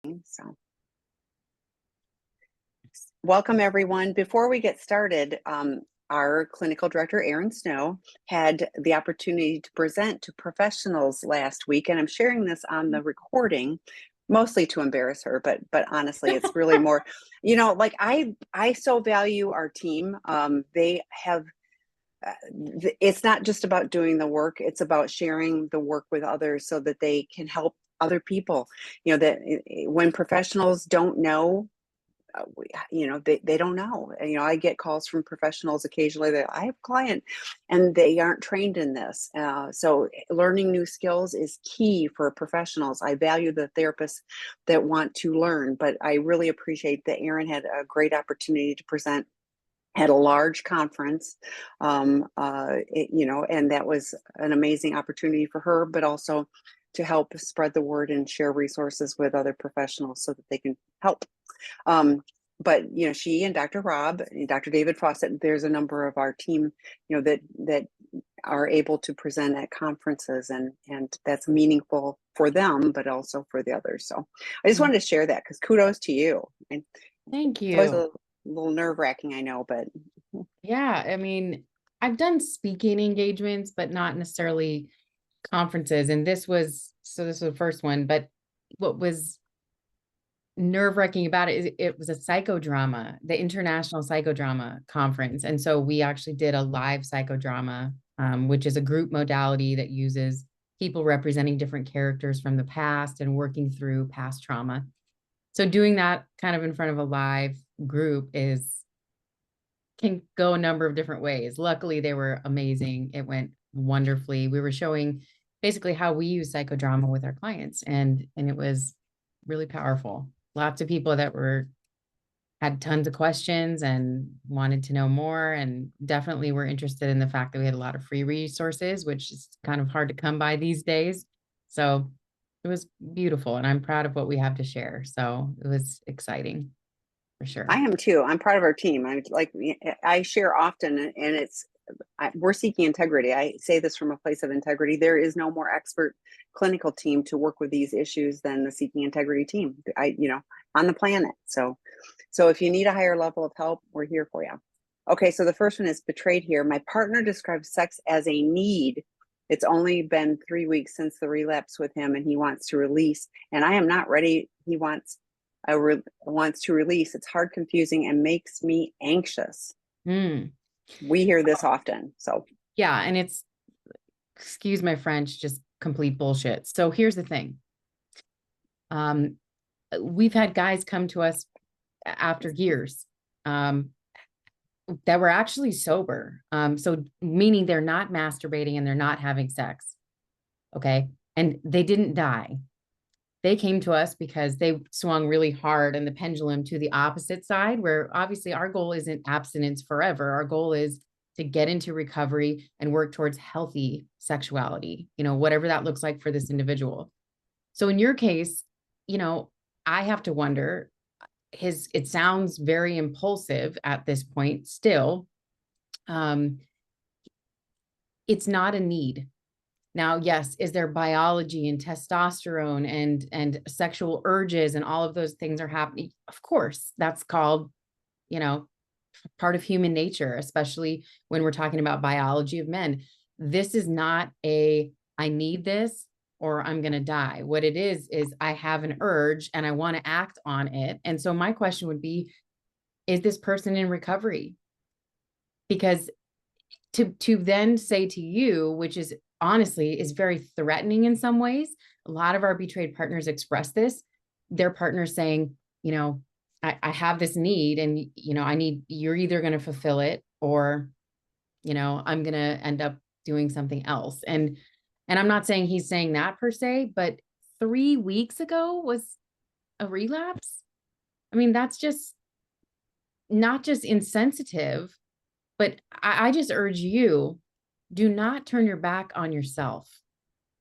So, welcome everyone. Before we get started, our clinical director, Erin Snow, had the opportunity to present to professionals last week, and I'm sharing this on the recording, mostly to embarrass her, but honestly, it's really more, like I so value our team. They have it's not just about doing the work, it's about sharing the work with others so that they can help other people. That when professionals don't know, they don't know. I get calls from professionals occasionally that I have a client and they aren't trained in this. So learning new skills is key for professionals. I value the therapists that want to learn, but I really appreciate that Erin had a great opportunity to present at a large conference, and that was an amazing opportunity for her, but also to help spread the word and share resources with other professionals so that they can help. But she and Dr. Rob and Dr. David Fawcett, there's a number of our team, that are able to present at conferences, and that's meaningful for them, but also for the others. So I just wanted to share that, because kudos to you. And Thank it's always you. a little nerve-wracking, I know, but Yeah, I mean, I've done speaking engagements, but not necessarily conferences. And this was the first one, but what was nerve-wracking about it is it was a psychodrama, the International Psychodrama Conference. And so we actually did a live psychodrama, which is a group modality that uses people representing different characters from the past and working through past trauma. So doing that kind of in front of a live group can go a number of different ways. Luckily, they were amazing. It went wonderfully. We were showing basically how we use psychodrama with our clients, and it was really powerful. Lots of people that had tons of questions and wanted to know more, and definitely were interested in the fact that we had a lot of free resources, which is kind of hard to come by these days. So it was beautiful, and I'm proud of what we have to share. So it was exciting for sure. I am too. I'm part of our team. I share often, and we're seeking integrity. I say this from a place of integrity. There is no more expert clinical team to work with these issues than the seeking integrity team. On the planet. So if you need a higher level of help, we're here for you. Okay, so the first one is betrayed here. My partner describes sex as a need. It's only been 3 weeks since the relapse with him, and he wants to release. And I am not ready. He wants to release. It's hard, confusing, and makes me anxious. Mm. We hear this often. So Yeah, and it's, excuse my French, just complete bullshit. So here's the thing. We've had guys come to us after years that were actually sober. So meaning they're not masturbating and they're not having sex. Okay. And they didn't die. They came to us because they swung really hard in the pendulum to the opposite side, where obviously our goal isn't abstinence forever. Our goal is to get into recovery and work towards healthy sexuality, whatever that looks like for this individual. So in your case, I have to wonder, it sounds very impulsive at this point still. It's not a need. Now, yes, is there biology and testosterone and sexual urges and all of those things are happening? Of course, that's called, part of human nature, especially when we're talking about biology of men. This is not I need this or I'm going to die. What it is I have an urge and I want to act on it. And so my question would be, is this person in recovery? Because to then say to you, which is honestly is very threatening in some ways. A lot of our betrayed partners express this. Their partners saying, I have this need and, you're either going to fulfill it or, I'm going to end up doing something else. And I'm not saying he's saying that per se, but 3 weeks ago was a relapse. I mean, that's just not just insensitive, but I just urge you, do not turn your back on yourself.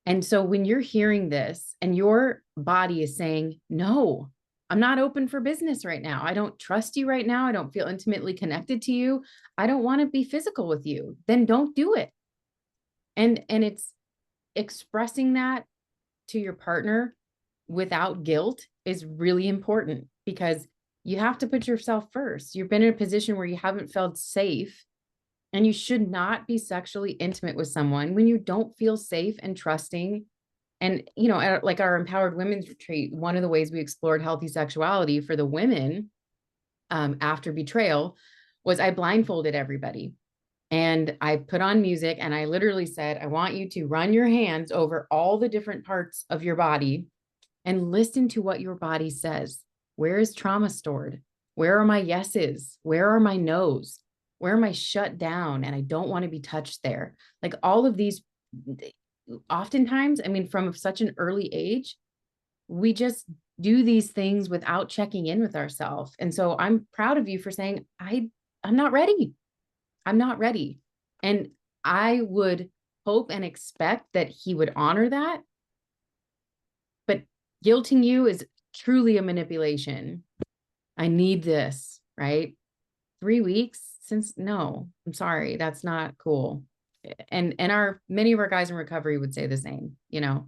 And so when you're hearing this and your body is saying, no, I'm not open for business right now. I don't trust you right now. I don't feel intimately connected to you. I don't want to be physical with you. Then don't do it. And it's expressing that to your partner without guilt is really important because you have to put yourself first. You've been in a position where you haven't felt safe, and you should not be sexually intimate with someone when you don't feel safe and trusting. And, like our Empowered Women's Retreat, one of the ways we explored healthy sexuality for the women after betrayal was I blindfolded everybody. And I put on music and I literally said, I want you to run your hands over all the different parts of your body and listen to what your body says. Where is trauma stored? Where are my yeses? Where are my nos? Where am I shut down and I don't want to be touched there? Like all of these, oftentimes, I mean, from such an early age, we just do these things without checking in with ourselves. And so I'm proud of you for saying, I'm not ready. I'm not ready. And I would hope and expect that he would honor that. But guilting you is truly a manipulation. I need this, right? 3 weeks since, no, I'm sorry. That's not cool. And many of our guys in recovery would say the same,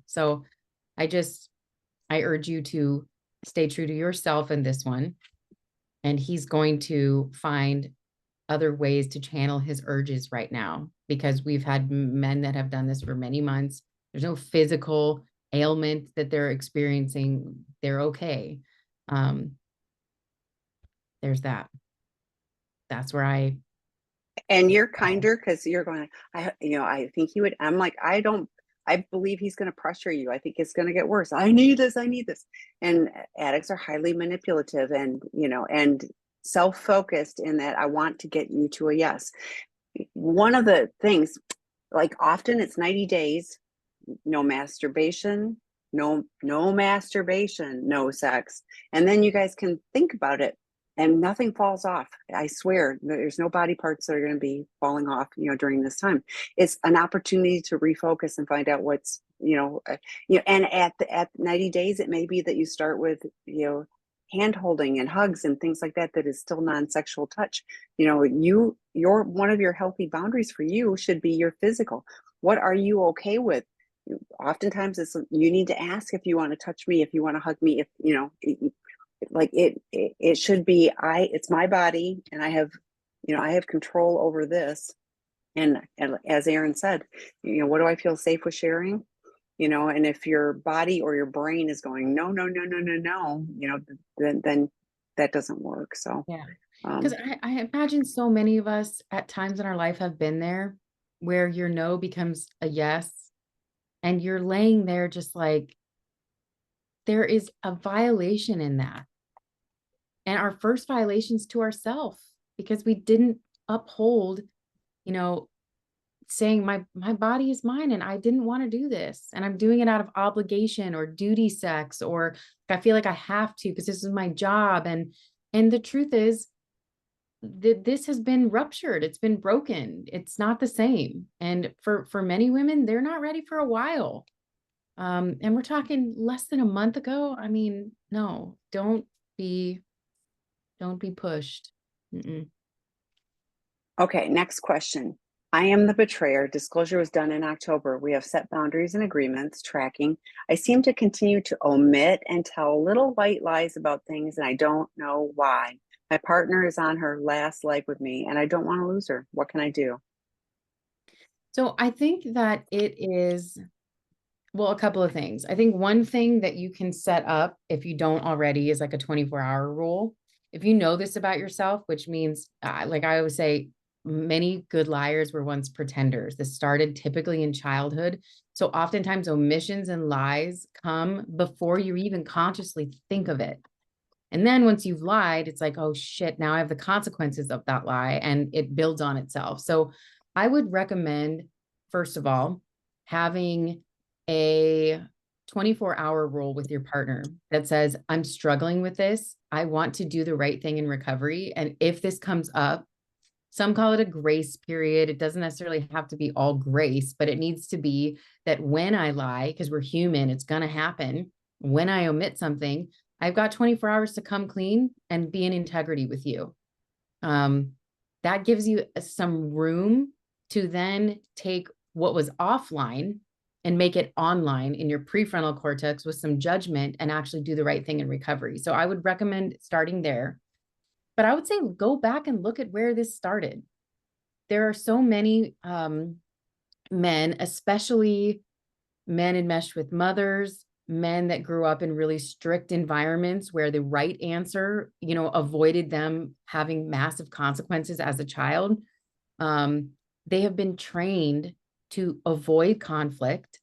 So I urge you to stay true to yourself in this one. And he's going to find other ways to channel his urges right now, because we've had men that have done this for many months. There's no physical ailment that they're experiencing. They're okay. There's that. That's where And you're kinder because you're going, I think he would. I'm like, I believe he's going to pressure you. I think it's going to get worse. I need this. I need this. And addicts are highly manipulative and, and self-focused in that I want to get you to a yes. One of the things, like often it's 90 days, no masturbation, no masturbation, no sex. And then you guys can think about it and nothing falls off. I swear there's no body parts that are going to be falling off, during this time. It's an opportunity to refocus and find out what's, and at 90 days, it may be that you start with, hand holding and hugs and things like that is still non-sexual touch. Your one of your healthy boundaries for you should be your physical. What are you okay with? Oftentimes you need to ask if you want to touch me, if you want to hug me, if it should be, it's my body and I have control over this. And as Erin said, what do I feel safe with sharing? And if your body or your brain is going, no, no, no, no, no, no, then that doesn't work. So, yeah, because I imagine so many of us at times in our life have been there where your no becomes a yes. And you're laying there just like, there is a violation in that. And our first violations to ourselves because we didn't uphold, saying my body is mine and I didn't want to do this. And I'm doing it out of obligation or duty sex, or I feel like I have to because this is my job. And the truth is that this has been ruptured. It's been broken. It's not the same. And for many women, they're not ready for a while. And we're talking less than a month ago. I mean, no, don't be pushed. Mm-mm. Okay, next question. I am the betrayer. Disclosure was done in October. We have set boundaries and agreements, tracking. I seem to continue to omit and tell little white lies about things, and I don't know why. My partner is on her last leg with me, and I don't want to lose her. What can I do? So I think that it is, well, a couple of things. I think one thing that you can set up if you don't already is like a 24-hour rule. If you know this about yourself, which means, like I always say, many good liars were once pretenders. This started typically in childhood. So oftentimes omissions and lies come before you even consciously think of it. And then once you've lied, it's like, oh shit, now I have the consequences of that lie, and it builds on itself. So I would recommend, first of all, having a 24-hour rule with your partner that says, I'm struggling with this. I want to do the right thing in recovery. And if this comes up, some call it a grace period. It doesn't necessarily have to be all grace, but it needs to be that when I lie, because we're human, it's going to happen. When I omit something, I've got 24 hours to come clean and be in integrity with you. That gives you some room to then take what was offline and make it online in your prefrontal cortex with some judgment and actually do the right thing in recovery. So I would recommend starting there. But I would say go back and look at where this started. There are so many men, especially men enmeshed with mothers, men that grew up in really strict environments where the right answer, avoided them having massive consequences as a child. They have been trained to avoid conflict,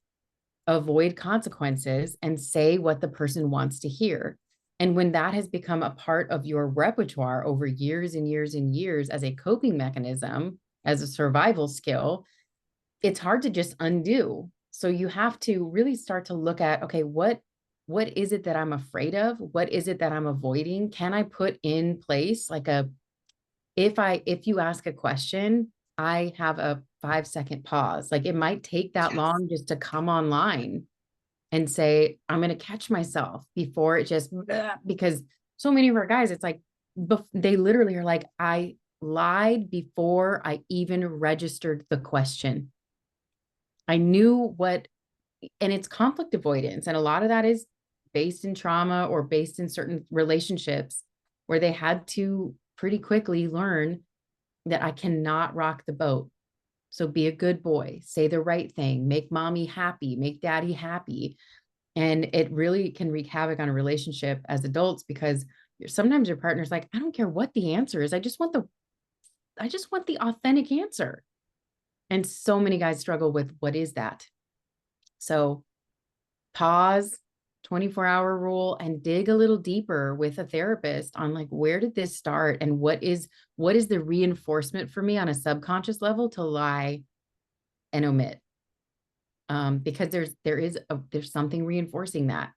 avoid consequences, and say what the person wants to hear. And when that has become a part of your repertoire over years and years and years as a coping mechanism, as a survival skill, it's hard to just undo. So you have to really start to look at, okay, what is it that I'm afraid of? What is it that I'm avoiding? Can I put in place like if you ask a question, I have a 5-second pause. Like it might take that Yes. long just to come online and say, I'm going to catch myself before it just, because so many of our guys, it's like, they literally are like, I lied before I even registered the question. I knew what, and it's conflict avoidance. And a lot of that is based in trauma or based in certain relationships where they had to pretty quickly learn that I cannot rock the boat. So be a good boy, say the right thing, make mommy happy, make daddy happy. And it really can wreak havoc on a relationship as adults because sometimes your partner's like, I don't care what the answer is. I just want the authentic answer. And so many guys struggle with what is that? So pause, 24-hour rule, and dig a little deeper with a therapist on like, where did this start? And what is the reinforcement for me on a subconscious level to lie and omit? Because there's something reinforcing that.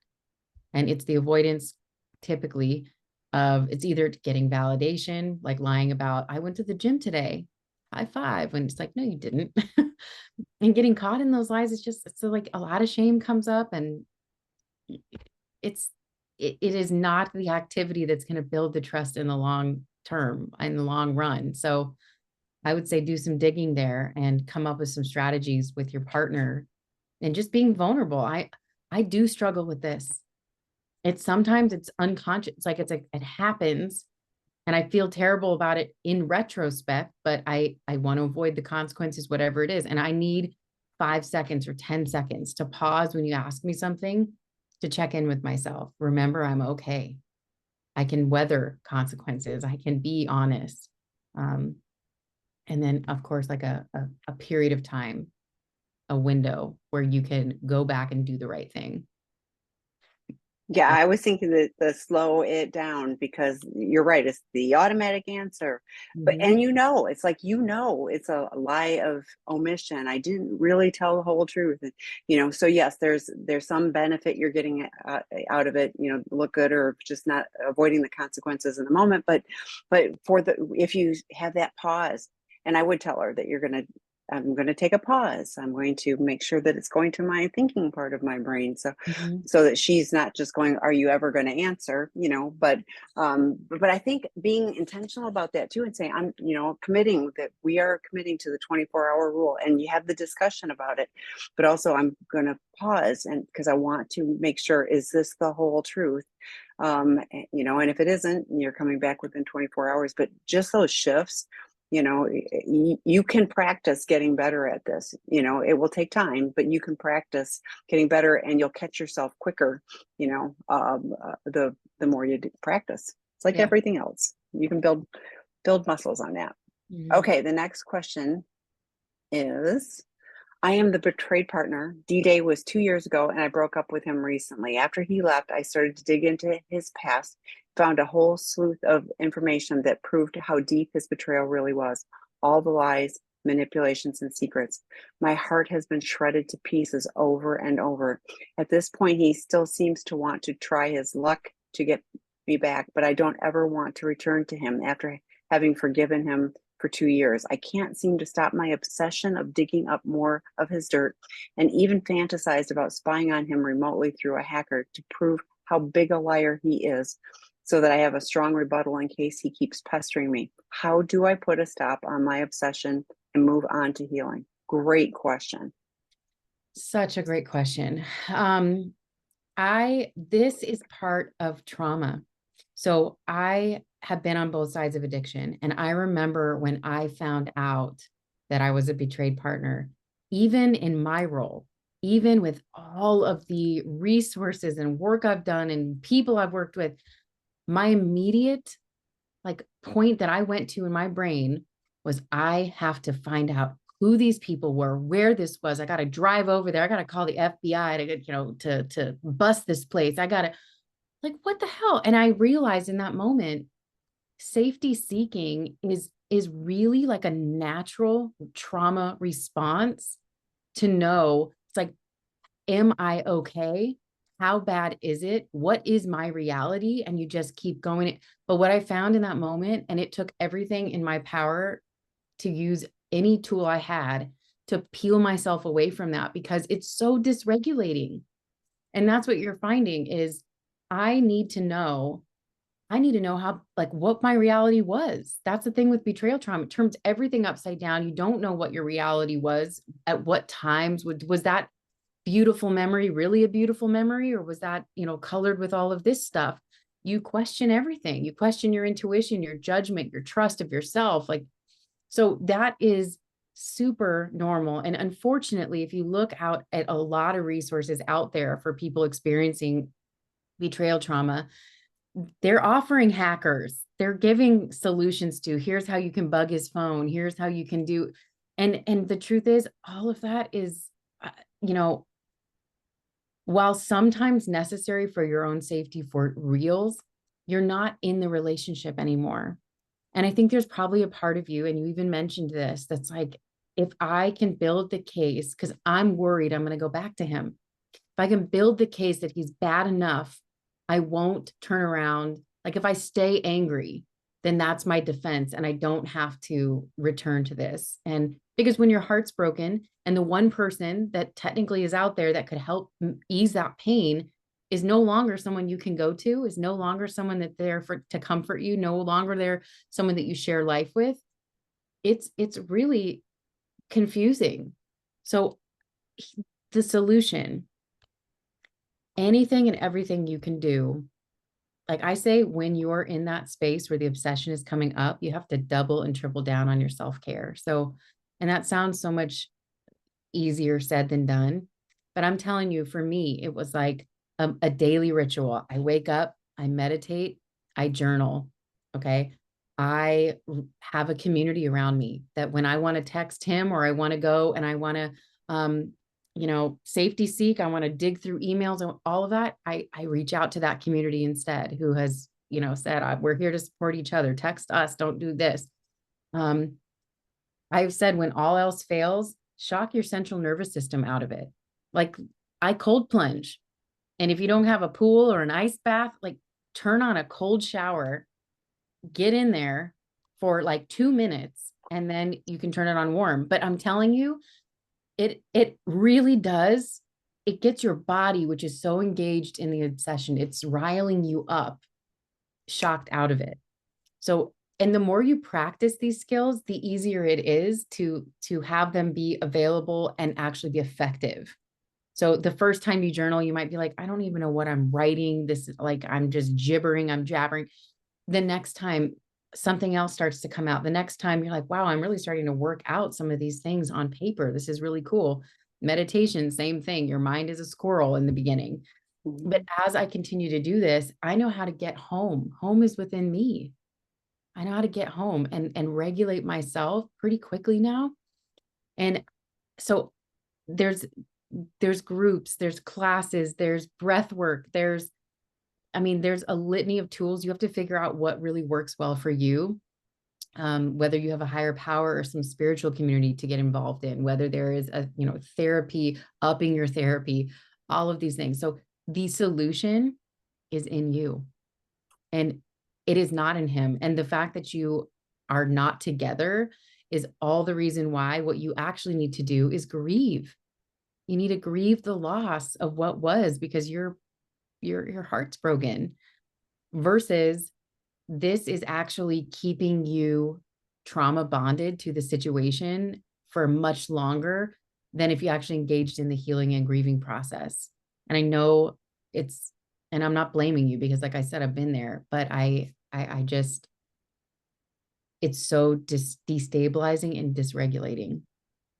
And it's the avoidance typically of it's either getting validation, like lying about, I went to the gym today, high five, when it's like, no, you didn't. And getting caught in those lies is just so like a lot of shame comes up, and it's it is not the activity that's going to build the trust in the long term, in the long run. So I would say do some digging there and come up with some strategies with your partner and just being vulnerable. I do struggle with this. It's sometimes it's unconscious. It's like it happens and I feel terrible about it in retrospect, but I want to avoid the consequences, whatever it is. And I need 5 seconds or 10 seconds to pause when you ask me something to check in with myself. Remember, I'm okay. I can weather consequences. I can be honest. Um, and then of course, like a period of time, a window where you can go back and do the right thing. Yeah, I was thinking that the slow it down because you're right, it's the automatic answer. But Mhm. and it's like it's a lie of omission. I didn't really tell the whole truth. And so yes, there's some benefit you're getting out of it, look good or just not avoiding the consequences in the moment. But if you have that pause, and I would tell her that I'm going to take a pause. I'm going to make sure that it's going to my thinking part of my brain. Mhm. So that she's not just going, are you ever going to answer, but I think being intentional about that too, and saying I'm committing that we are committing to the 24-hour rule, and you have the discussion about it, but also I'm going to pause, and because I want to make sure, is this the whole truth? And if it isn't, you're coming back within 24 hours. But just those shifts, you can practice getting better at this. It will take time, but you can practice getting better, and you'll catch yourself quicker. The more you practice, it's like Yeah. everything else. You can build muscles on that. Mhm. Okay, the next question is, I am the betrayed partner. D-Day was 2 years ago, and I broke up with him recently. After he left, I started to dig into his past, found a whole slew of information that proved how deep his betrayal really was. All the lies, manipulations, and secrets. My heart has been shredded to pieces over and over. At this point, he still seems to want to try his luck to get me back, but I don't ever want to return to him after having forgiven him for 2 years. I can't seem to stop my obsession of digging up more of his dirt, and even fantasized about spying on him remotely through a hacker to prove how big a liar he is, so that I have a strong rebuttal in case he keeps pestering me. How do I put a stop on my obsession and move on to healing? Great question. Such a great question. This is part of trauma. So I have been on both sides of addiction. And I remember when I found out that I was a betrayed partner, even in my role, even with all of the resources and work I've done and people I've worked with, my immediate like point that I went to in my brain was I have to find out who these people were, where this was. I got to drive over there. I got to call the FBI to get, to bust this place. I got to like, what the hell? And I realized in that moment, safety seeking is really like a natural trauma response to know it's like, am I okay? How bad is it? What is my reality? And you just keep going. But what I found in that moment, and it took everything in my power to use any tool I had to peel myself away from that because it's so dysregulating. And that's what you're finding is I need to know I need to know how, like, what my reality was. That's the thing with betrayal trauma. It turns everything upside down. You don't know what your reality was at what times. Was that beautiful memory really a beautiful memory? Or was that, colored with all of this stuff? You question everything. You question your intuition, your judgment, your trust of yourself. Like, so that is super normal. And unfortunately, if you look out at a lot of resources out there for people experiencing betrayal trauma, they're offering hackers. They're giving solutions to here's how you can bug his phone. Here's how you can do. And the truth is all of that is, you know, while sometimes necessary for your own safety for reals, you're not in the relationship anymore. And I think there's probably a part of you, and you even mentioned this, that's like, if I can build the case, because I'm worried I'm going to go back to him. If I can build the case that he's bad enough, I won't turn around. Like if I stay angry, then that's my defense and I don't have to return to this. And because when your heart's broken and the one person that technically is out there that could help ease that pain is no longer someone you can go to, is no longer someone that's there to comfort you, no longer there someone that you share life with, it's really confusing. So the solution, anything and everything you can do, like I say, when you're in that space where the obsession is coming up, you have to double and triple down on your self-care. So, and that sounds so much easier said than done. But I'm telling you, for me, it was like a daily ritual. I wake up, I meditate, I journal. Okay. I have a community around me that when I want to text him or I want to go and I want to, safety seek, I want to dig through emails and all of that. I reach out to that community instead who has, said, we're here to support each other. Text us. Don't do this. I've said when all else fails, shock your central nervous system out of it. Like I cold plunge. And if you don't have a pool or an ice bath, like turn on a cold shower, get in there for like 2 minutes, and then you can turn it on warm. But I'm telling you, it really does. It gets your body, which is so engaged in the obsession, it's riling you up, shocked out of it. So, and the more you practice these skills, the easier it is to have them be available and actually be effective. So the first time you journal, you might be like, I don't even know what I'm writing. This is like, I'm just gibbering, I'm jabbering. The next time something else starts to come out, the next time you're like, wow, I'm really starting to work out some of these things on paper. This is really cool. Meditation, same thing. Your mind is a squirrel in the beginning. Mhm. But as I continue to do this, I know how to get home. Home is within me. I know how to get home and regulate myself pretty quickly now. And so there's groups, there's classes, there's breath work, there's a litany of tools. You have to figure out what really works well for you. Whether you have a higher power or some spiritual community to get involved in, whether there is a, therapy, upping your therapy, all of these things. So the solution is in you and it is not in him. And the fact that you are not together is all the reason why. What you actually need to do is grieve. You need to grieve the loss of what was, because your heart's broken, versus this is actually keeping you trauma bonded to the situation for much longer. than if you actually engaged in the healing and grieving process. And I know it's, and I'm not blaming you because like I said, I've been there, but I just, it's so destabilizing and dysregulating.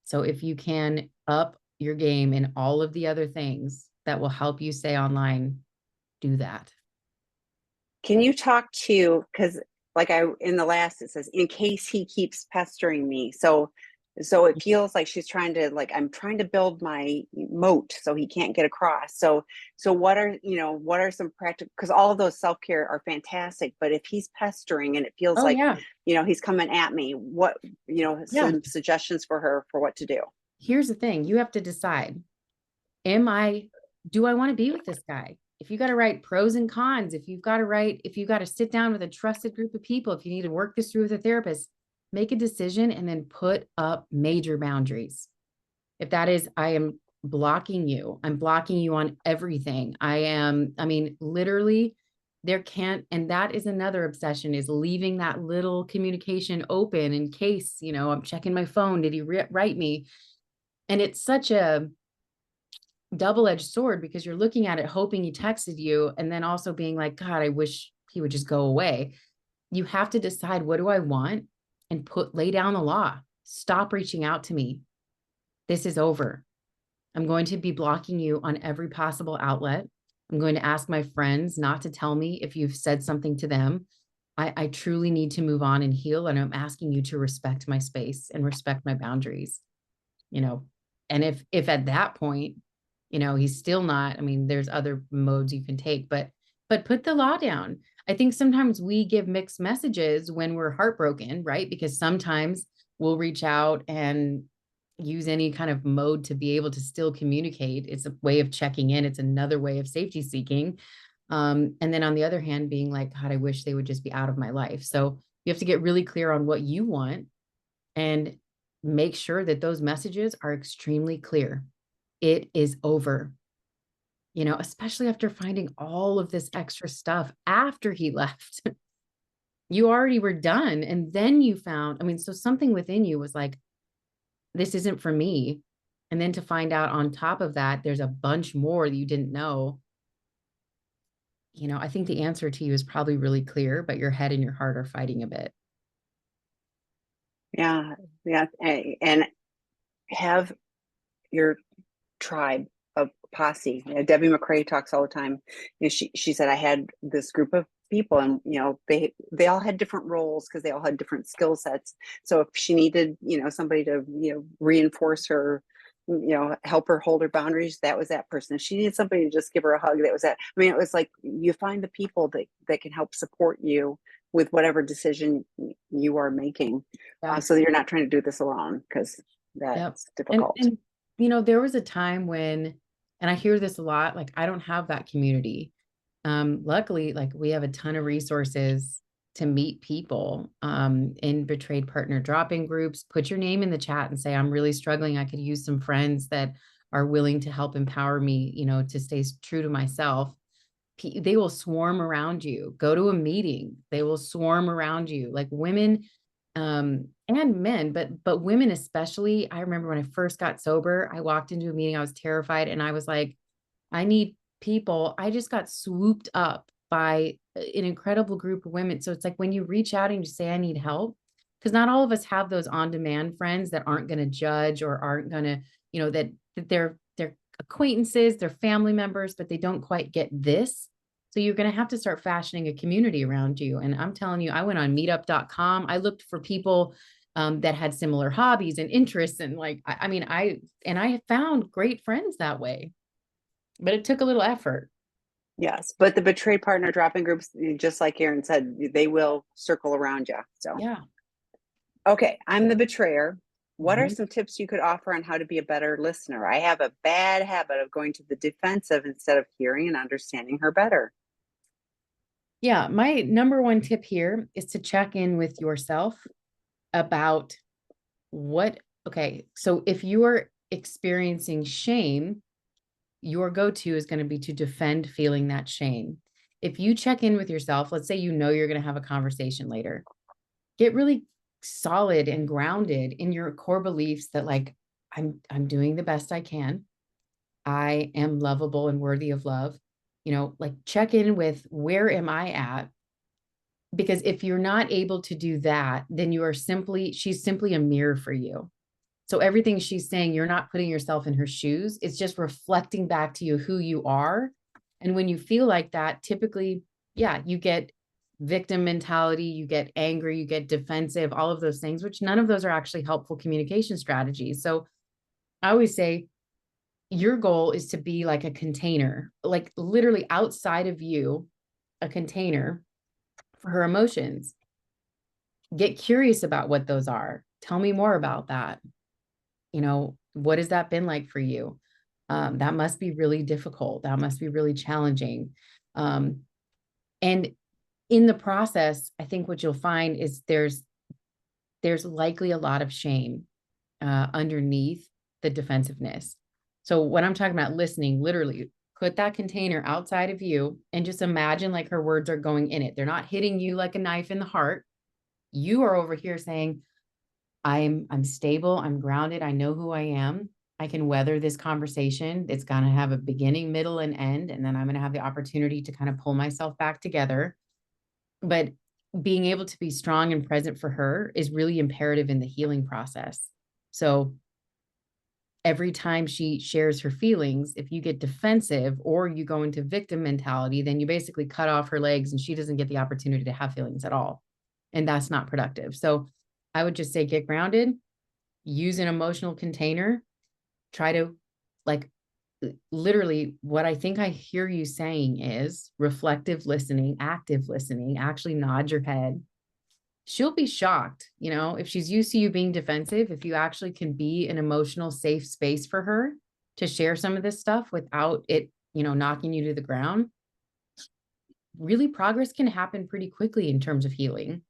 So if you can up your game in all of the other things that will help you stay online, do that. Can you talk to, because like I in the last it says in case he keeps pestering me. So it feels like she's trying to, like, I'm trying to build my moat so he can't get across. So what are, what are some practical, because all of those self-care are fantastic, but if he's pestering and it feels Oh like, yeah. he's coming at me, what, Yeah. some suggestions for her for what to do. Here's the thing. You have to decide, am I, do I want to be with this guy? If you got to write pros and cons, if you've got to sit down with a trusted group of people, if you need to work this through with a therapist, make a decision and then put up major boundaries. If that is, I am blocking you, I'm blocking you on everything. I mean, literally, there can't, and that is another obsession, is leaving that little communication open in case, I'm checking my phone. Did he write me? And it's such a double-edged sword because you're looking at it hoping he texted you and then also being like, God, I wish he would just go away. You have to decide, what do I want? And lay down the law. Stop reaching out to me. This is over. I'm going to be blocking you on every possible outlet. I'm going to ask my friends not to tell me if you've said something to them. I truly need to move on and heal. And I'm asking you to respect my space and respect my boundaries, you know. And if at that point, he's still not, I mean, there's other modes you can take, but put the law down. I think sometimes we give mixed messages when we're heartbroken, right? Because sometimes we'll reach out and use any kind of mode to be able to still communicate. It's a way of checking in. It's another way of safety seeking. And then on the other hand, being like, God, I wish they would just be out of my life. So you have to get really clear on what you want and make sure that those messages are extremely clear. It is over, especially after finding all of this extra stuff after he left. You already were done. And then you found, I mean, so something within you was like, this isn't for me. And then to find out on top of that, there's a bunch more that you didn't know. I think the answer to you is probably really clear, but your head and your heart are fighting a bit. Yeah, yeah, and have your tribe of posse. Debbie McCrae talks all the time. She said I had this group of people, and they all had different roles because they all had different skill sets. So if she needed somebody to reinforce her, help her hold her boundaries, that was that person. If she needed somebody to just give her a hug, that was that. I mean, it was like you find the people that can help support you with whatever decision you are making, Yeah. so that you're not trying to do this alone, because Yep. that's And, difficult. and, there was a time when, and I hear this a lot, like, I don't have that community. Luckily, like, we have a ton of resources to meet people, in betrayed partner drop-in groups. Put your name in the chat and say, I'm really struggling. I could use some friends that are willing to help empower me, to stay true to myself. They will swarm around you. Go to a meeting. They will swarm around you, like women, and men, but women especially. I remember when I first got sober, I walked into a meeting, I was terrified, and I was like, I need people. I just got swooped up by an incredible group of women. So it's like when you reach out and you say, I need help, because not all of us have those on-demand friends that aren't going to judge or aren't going to, that they're acquaintances, they're family members, but they don't quite get this. So you're going to have to start fashioning a community around you. And I'm telling you, I went on meetup.com. I looked for people that had similar hobbies and interests. And like, I found great friends that way, but it took a little effort. Yes, but the betrayed partner drop-in groups, just like Erin said, they will circle around you. So, Yeah. okay, I'm the betrayer. What are Mhm. some tips you could offer on how to be a better listener? I have a bad habit of going to the defensive instead of hearing and understanding her better. Yeah. My number one tip here is to check in with yourself about okay. So if you are experiencing shame, your go-to is going to be to defend feeling that shame. If you check in with yourself, let's say you're going to have a conversation later, get really solid and grounded in your core beliefs that, like, I'm doing the best I can. I am lovable and worthy of love. Like check in with where am I at? Because if you're not able to do that, then she's simply a mirror for you. So everything she's saying, you're not putting yourself in her shoes. It's just reflecting back to you who you are. And when you feel like that, typically, yeah, you get victim mentality, you get angry, you get defensive, all of those things, which none of those are actually helpful communication strategies. So I always say your goal is to be like a container, like literally outside of you, a container for her emotions. Get curious about what those are. Tell me more about that. What has that been like for you? That must be really difficult. That must be really challenging. And in the process, I think what you'll find is there's likely a lot of shame underneath the defensiveness. So when I'm talking about listening, literally put that container outside of you and just imagine like her words are going in it. They're not hitting you like a knife in the heart. You are over here saying, I'm stable, I'm grounded, I know who I am. I can weather this conversation. It's going to have a beginning, middle, and end. And then I'm going to have the opportunity to kind of pull myself back together. But being able to be strong and present for her is really imperative in the healing process. So every time she shares her feelings, if you get defensive or you go into victim mentality, then you basically cut off her legs and she doesn't get the opportunity to have feelings at all. And that's not productive. So I would just say get grounded, use an emotional container, try to like literally what I think I hear you saying is reflective listening, active listening, actually nod your head. She'll be shocked, if she's used to you being defensive, if you actually can be an emotional safe space for her to share some of this stuff without it, knocking you to the ground. Really progress can happen pretty quickly in terms of healing.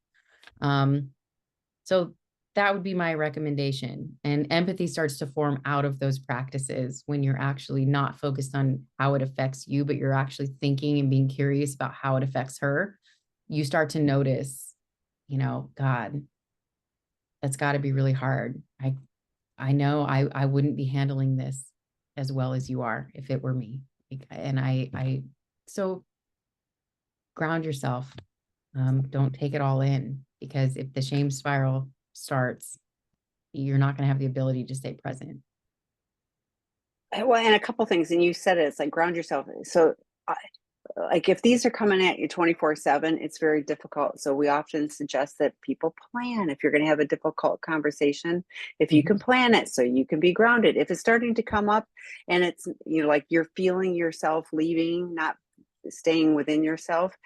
So that would be my recommendation. And empathy starts to form out of those practices when you're actually not focused on how it affects you, but you're actually thinking and being curious about how it affects her. You start to notice, God, that's got to be really hard. I know I wouldn't be handling this as well as you are if it were me. And so ground yourself. Don't take it all in, because if the shame spiral starts, you're not going to have the ability to stay present. Well, and a couple things, and you said it, it's like ground yourself. So, like if these are coming at you 24/7, it's very difficult. So we often suggest that people plan if you're going to have a difficult conversation, if you can plan it so you can be grounded. If it's starting to come up and it's, like you're feeling yourself leaving, not staying within yourself,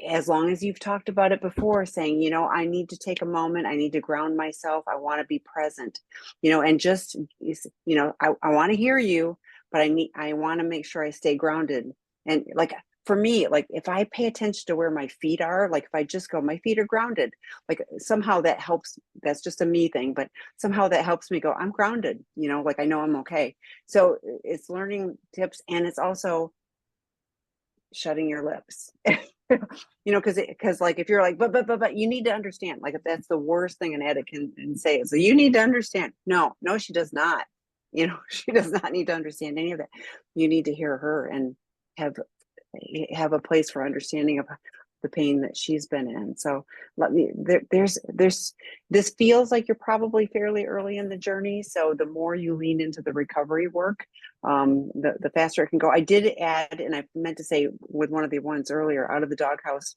as long as you've talked about it before, saying, I need to take a moment, I need to ground myself, I want to be present, and just, I want to hear you, but I want to make sure I stay grounded. And like for me, like if I pay attention to where my feet are, like if I just go, my feet are grounded, like somehow that helps. That's just a me thing, but somehow that helps me go, I'm grounded, like I know I'm okay. So it's learning tips, and it's also shutting your lips. Because like if you're like, but you need to understand, like if that's the worst thing an addict can say is, so you need to understand. No, she does not. She does not need to understand any of that. You need to hear her and have a place for understanding of the pain that she's been in. So there's this feels like you're probably fairly early in the journey. So the more you lean into the recovery work, the faster it can go. I did add, and I meant to say with one of the ones earlier, Out of the Doghouse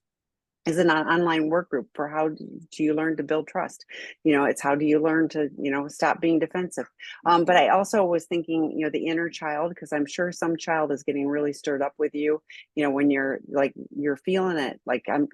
is an online work group for how do you learn to build trust. It's how do you learn to stop being defensive. But I also was thinking, the inner child, because I'm sure some child is getting really stirred up with you, when you're like you're feeling it, like I'm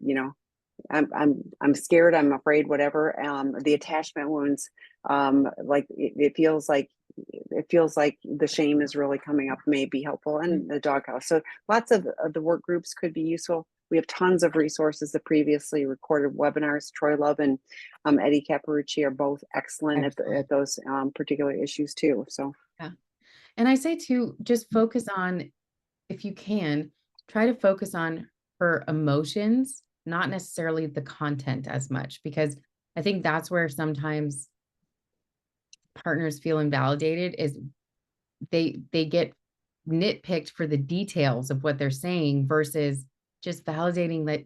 scared, I'm afraid, whatever. The attachment wounds, like it feels like the shame is really coming up, may be helpful, and the doghouse. So lots of the work groups could be useful. We have tons of resources. The previously recorded webinars, Troy Love and Eddie Caparucci are both excellent at those particular issues too. So Yeah. And I say too, just focus on, if you can, try to focus on her emotions, not necessarily the content as much, because I think that's where sometimes partners feel invalidated is they get nitpicked for the details of what they're saying versus just validating that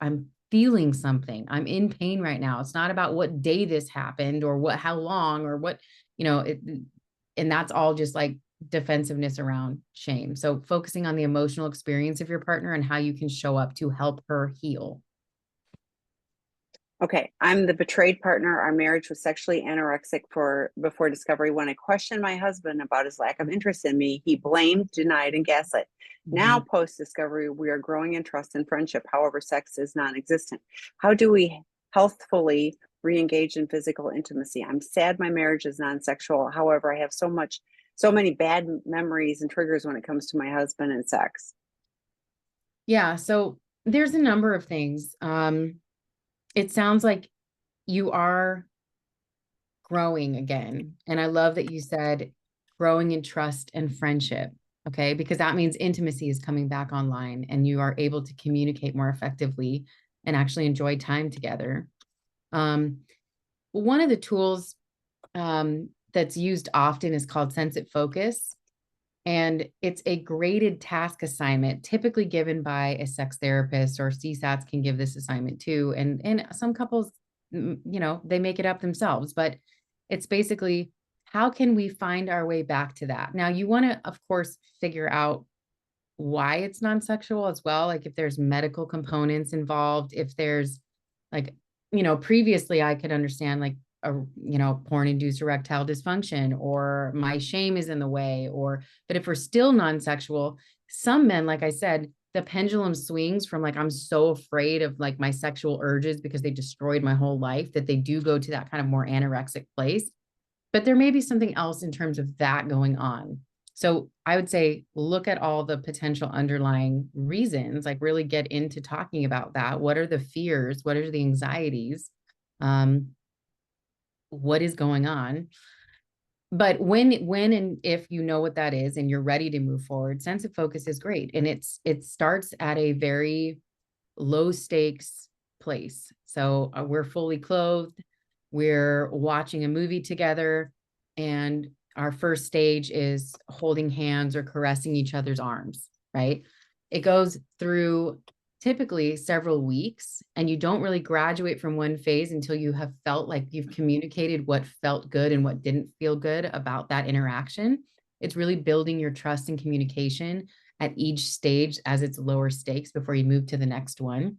I'm feeling something. I'm in pain right now. It's not about what day this happened or what, how long or what, and that's all just like defensiveness around shame. So focusing on the emotional experience of your partner and how you can show up to help her heal. Okay, I'm the betrayed partner. Our marriage was sexually anorexic before discovery. When I questioned my husband about his lack of interest in me, he blamed, denied, and gaslit. Now, Mhm. post discovery, we are growing in trust and friendship. However, sex is non-existent. How do we healthfully re-engage in physical intimacy? I'm sad my marriage is non-sexual. However, I have so many bad memories and triggers when it comes to my husband and sex. Yeah. So there's a number of things. It sounds like you are growing again. And I love that you said growing in trust and friendship. Okay. Because that means intimacy is coming back online and you are able to communicate more effectively and actually enjoy time together. Um, One of the tools that's used often is called sensitive focus. And it's a graded task assignment, typically given by a sex therapist, or CSATs can give this assignment too. And some couples, they make it up themselves, but it's basically how can we find our way back to that? Now, you want to, of course, figure out why it's non-sexual as well. Like if there's medical components involved, if there's like, previously I could understand like porn induced erectile dysfunction or my shame is in the way, but if we're still non-sexual, some men, like I said, the pendulum swings from like, I'm so afraid of like my sexual urges because they destroyed my whole life that they do go to that kind of more anorexic place. But there may be something else in terms of that going on. So I would say look at all the potential underlying reasons, like really get into talking about that. What are the fears? What are the anxieties? Um, what is going on? But when and if you know what that is and you're ready to move forward, sense of focus is great. And it starts at a very low stakes place. So we're fully clothed, we're watching a movie together, and our first stage is holding hands or caressing each other's arms, right? It goes through typically several weeks, and you don't really graduate from one phase until you have felt like you've communicated what felt good and what didn't feel good about that interaction. It's really building your trust and communication at each stage as it's lower stakes before you move to the next one.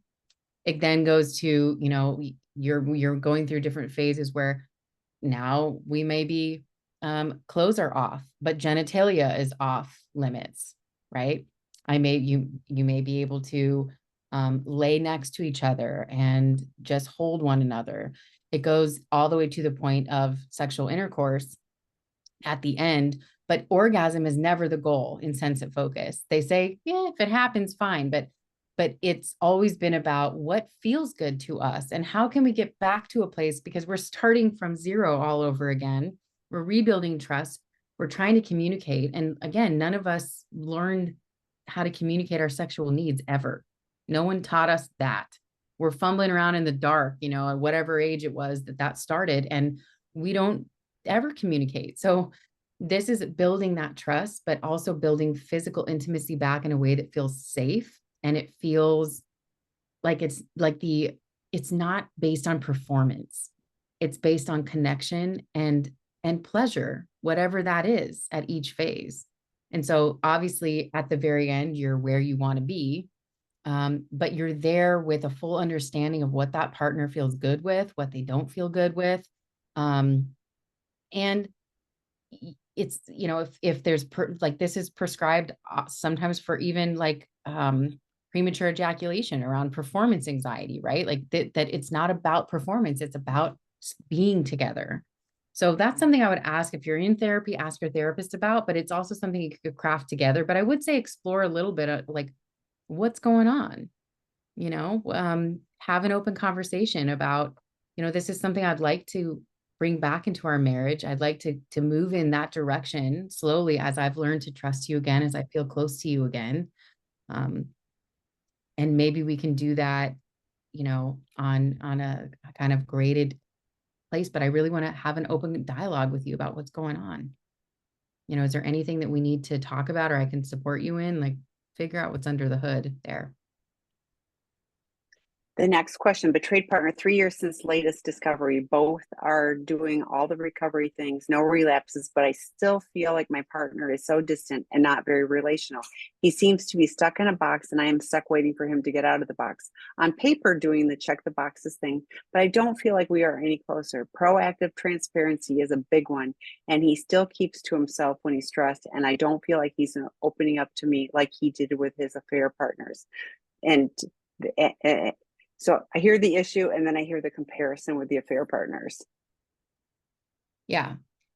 It then goes to, you're going through different phases where now we may be clothes are off, but genitalia is off limits, right? You may be able to lay next to each other and just hold one another. It goes all the way to the point of sexual intercourse at the end, but orgasm is never the goal in sensitive focus. They say, yeah, if it happens, fine, but it's always been about what feels good to us and how can we get back to a place, because we're starting from zero all over again. We're rebuilding trust. We're trying to communicate. And again, none of us learned how to communicate our sexual needs ever. No one taught us that. We're fumbling around in the dark, at whatever age it was that started, and we don't ever communicate. So this is building that trust, but also building physical intimacy back in a way that feels safe. And it feels like it's not based on performance. It's based on connection and pleasure, whatever that is at each phase. And so obviously at the very end, you're where you want to be. But you're there with a full understanding of what that partner feels good with, what they don't feel good with. And it's, if there's like this is prescribed sometimes for even like premature ejaculation around performance anxiety, right? Like that it's not about performance, it's about being together. So that's something I would ask if you're in therapy, ask your therapist about, but it's also something you could craft together. But I would say explore a little bit of like what's going on, have an open conversation about, this is something I'd like to bring back into our marriage. I'd like to move in that direction slowly as I've learned to trust you again, as I feel close to you again. Um, and maybe we can do that, on a kind of graded place, but I really want to have an open dialogue with you about what's going on. You know, is there anything that we need to talk about or I can support you in? Like, figure out what's under the hood there. The next question, betrayed partner, 3 years since latest discovery. Both are doing all the recovery things, no relapses, but I still feel like my partner is so distant and not very relational. He seems to be stuck in a box, and I am stuck waiting for him to get out of the box. On paper, doing the check the boxes thing, but I don't feel like we are any closer. Proactive transparency is a big one, and he still keeps to himself when he's stressed, and I don't feel like he's opening up to me like he did with his affair partners. And so I hear the issue and then I hear the comparison with the affair partners. Yeah.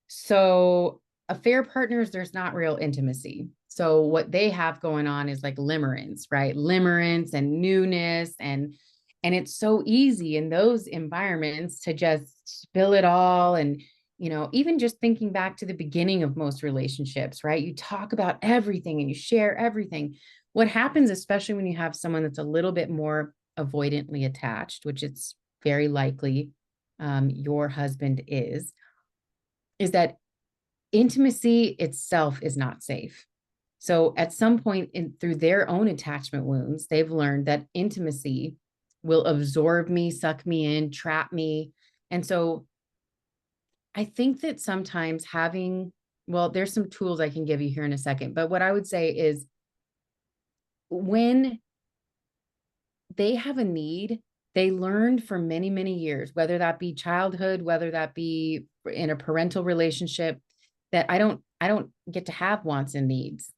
So affair partners, there's not real intimacy. So what they have going on is like limerence, right? Limerence and newness and it's so easy in those environments to just spill it all and you know, even just thinking back to the beginning of most relationships, right? You talk about everything and you share everything. What happens, especially when you have someone that's a little bit more avoidantly attached, which it's very likely your husband is that intimacy itself is not safe. So at some point through their own attachment wounds, they've learned that intimacy will absorb me, suck me in, trap me. And so I think that sometimes well, there's some tools I can give you here in a second, but what I would say is when they have a need, they learned for many, many years, whether that be childhood, whether that be in a parental relationship, that I don't get to have wants and needs.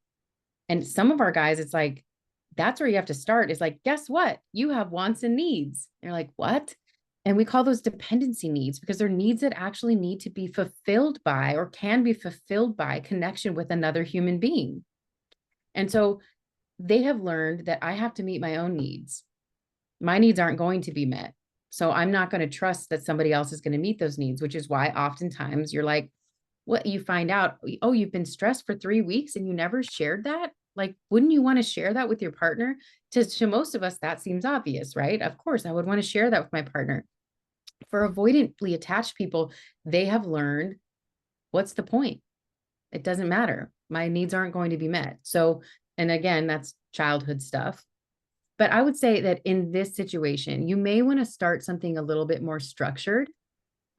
And some of our guys, it's like, that's where you have to start is like, guess what? You have wants and needs. They're like, what? And we call those dependency needs because they're needs that actually need to be fulfilled by or can be fulfilled by connection with another human being. And so they have learned that I have to meet my own needs. My needs aren't going to be met. So I'm not going to trust that somebody else is going to meet those needs, which is why oftentimes you're like, what you find out, oh, you've been stressed for 3 weeks and you never shared that. Like, wouldn't you want to share that with your partner? To most of us, that seems obvious, right? Of course, I would want to share that with my partner. For avoidantly attached people, they have learned what's the point? It doesn't matter. My needs aren't going to be met. So, and again, that's childhood stuff. But I would say that in this situation, you may want to start something a little bit more structured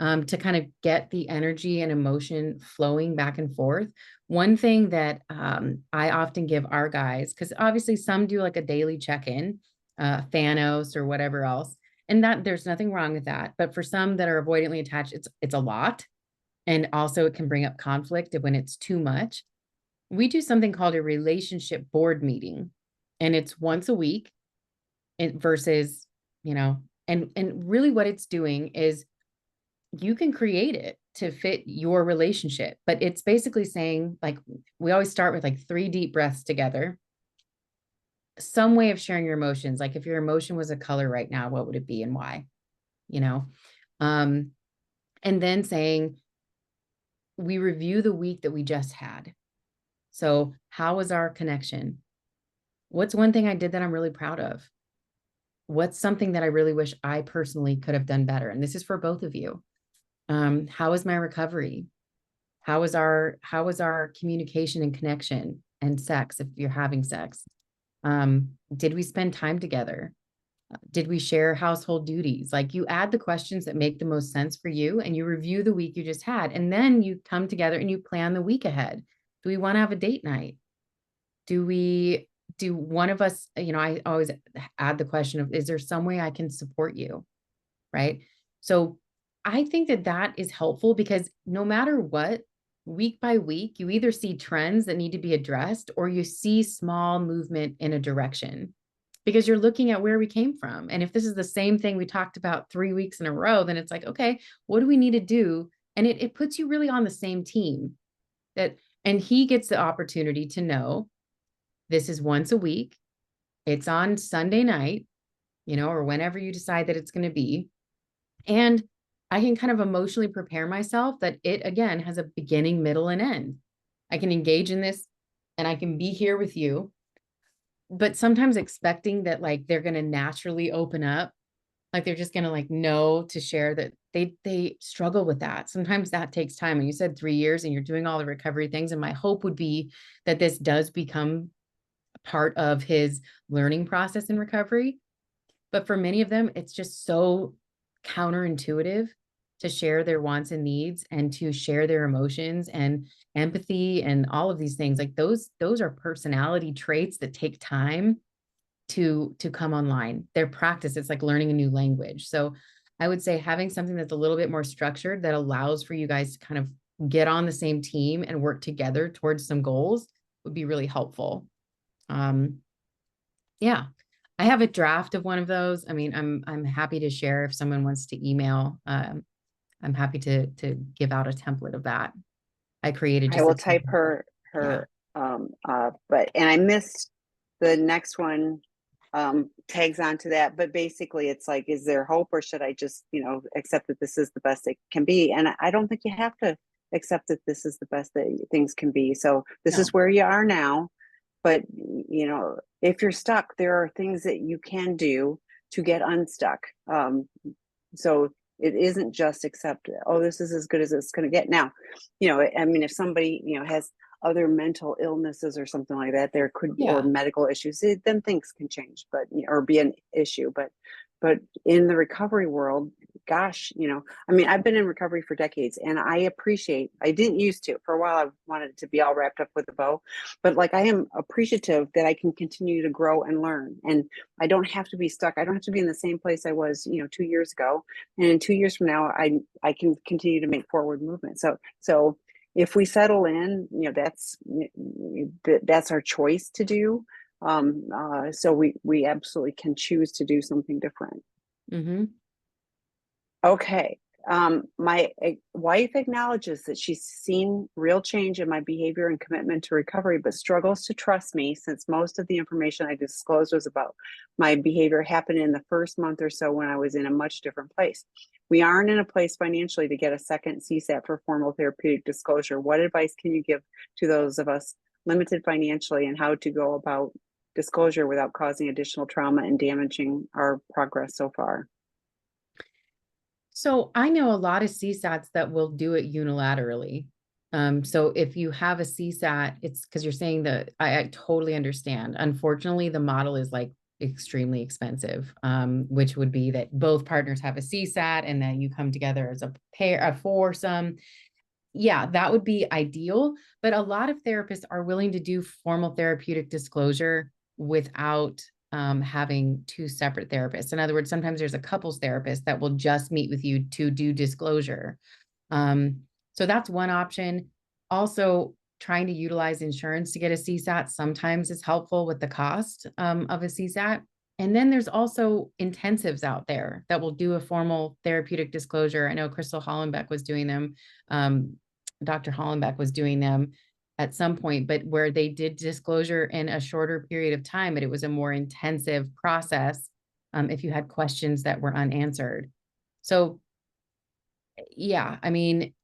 to kind of get the energy and emotion flowing back and forth. One thing that I often give our guys, because obviously some do like a daily check-in, Thanos or whatever else, and that there's nothing wrong with that. But for some that are avoidantly attached, it's a lot, and also it can bring up conflict when it's too much. We do something called a relationship board meeting, and it's once a week versus, you know, and really what it's doing is you can create it to fit your relationship, but it's basically saying like we always start with like 3 deep breaths together, some way of sharing your emotions. Like if your emotion was a color right now, what would it be and why? You know, um, and then saying we review the week that we just had. So how was our connection? What's one thing I did that I'm really proud of? What's something that I really wish I personally could have done better? And this is for both of you. How is my recovery? How was our communication and connection and sex if you're having sex? Did we spend time together? Did we share household duties? Like you add the questions that make the most sense for you and you review the week you just had. And then you come together and you plan the week ahead. Do we want to have a date night? Do one of us, you know, I always add the question of, is there some way I can support you? Right. So I think that that is helpful because no matter what, week by week, you either see trends that need to be addressed or you see small movement in a direction because you're looking at where we came from. And if this is the same thing we talked about 3 weeks in a row, then it's like, okay, what do we need to do? And it puts you really on the same team that, and he gets the opportunity to know this is once a week. It's on Sunday night, you know, or whenever you decide that it's going to be. And I can kind of emotionally prepare myself that it, again, has a beginning, middle, and end. I can engage in this and I can be here with you. But sometimes expecting that like they're going to naturally open up Like they're just gonna like know to share that they struggle with that. Sometimes that takes time. And you said 3 years and you're doing all the recovery things. And my hope would be that this does become part of his learning process in recovery. But for many of them, it's just so counterintuitive to share their wants and needs and to share their emotions and empathy and all of these things. Like those are personality traits that take time to come online. Their practice, it's like learning a new language. So I would say having something that's a little bit more structured that allows for you guys to kind of get on the same team and work together towards some goals would be really helpful. Um, yeah. I have a draft of one of those. I mean, I'm happy to share if someone wants to email. I'm happy to give out a template of that. I created I just a will type template. Yeah. but and I missed the next one tags onto that, but basically it's like, is there hope, or should I just, accept that this is the best it can be? And I don't think you have to accept that this is the best that things can be. So this is No. where you are now, but if you're stuck, there are things that you can do to get unstuck. So it isn't just accept, oh, this is as good as it's going to get. Now, I mean, if somebody, has other mental illnesses or something like that, there could, or Yeah. medical issues, then things can change, but, or be an issue. But in the recovery world, gosh, I mean, I've been in recovery for decades, and I didn't used to. For a while, I wanted it to be all wrapped up with a bow, but like, I am appreciative that I can continue to grow and learn. And I don't have to be stuck. I don't have to be in the same place I was, 2 years ago. And in 2 years from now, I can continue to make forward movement. So if we settle in, that's our choice to do. So we absolutely can choose to do something different. Mm-hmm. Okay. My wife acknowledges that she's seen real change in my behavior and commitment to recovery, but struggles to trust me since most of the information I disclosed was about my behavior happened in the first month or so when I was in a much different place. We aren't in a place financially to get a second CSAT for formal therapeutic disclosure. What advice can you give to those of us limited financially, and how to go about disclosure without causing additional trauma and damaging our progress so far? So I know a lot of CSATs that will do it unilaterally. So if you have a CSAT, it's because you're saying that I totally understand. Unfortunately, the model is like extremely expensive, which would be that both partners have a CSAT and then you come together as a pair, a foursome. Yeah, that would be ideal. But a lot of therapists are willing to do formal therapeutic disclosure without having two separate therapists. In other words, sometimes there's a couples therapist that will just meet with you to do disclosure. Um, so that's one option. Also, trying to utilize insurance to get a CSAT sometimes is helpful with the cost of a CSAT. And then there's also intensives out there that will do a formal therapeutic disclosure. I know Crystal Hollenbeck was doing them. Um, Dr. Hollenbeck was doing them at some point, but where they did disclosure in a shorter period of time, but it was a more intensive process if you had questions that were unanswered. So, yeah, I mean,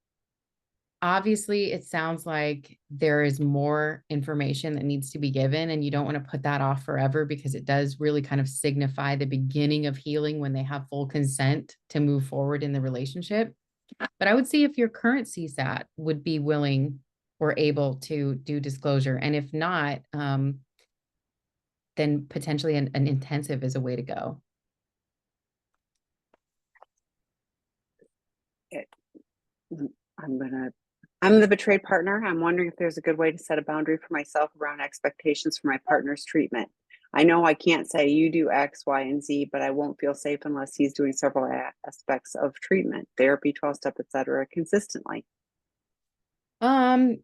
obviously, it sounds like there is more information that needs to be given, and you don't want to put that off forever because it does really kind of signify the beginning of healing when they have full consent to move forward in the relationship. But I would see if your current CSAT would be willing or able to do disclosure. And if not, then potentially an intensive is a way to go. It, I'm the betrayed partner. I'm wondering if there's a good way to set a boundary for myself around expectations for my partner's treatment. I know I can't say you do X, Y, and Z, but I won't feel safe unless he's doing several aspects of treatment, therapy, 12-step, etc., consistently.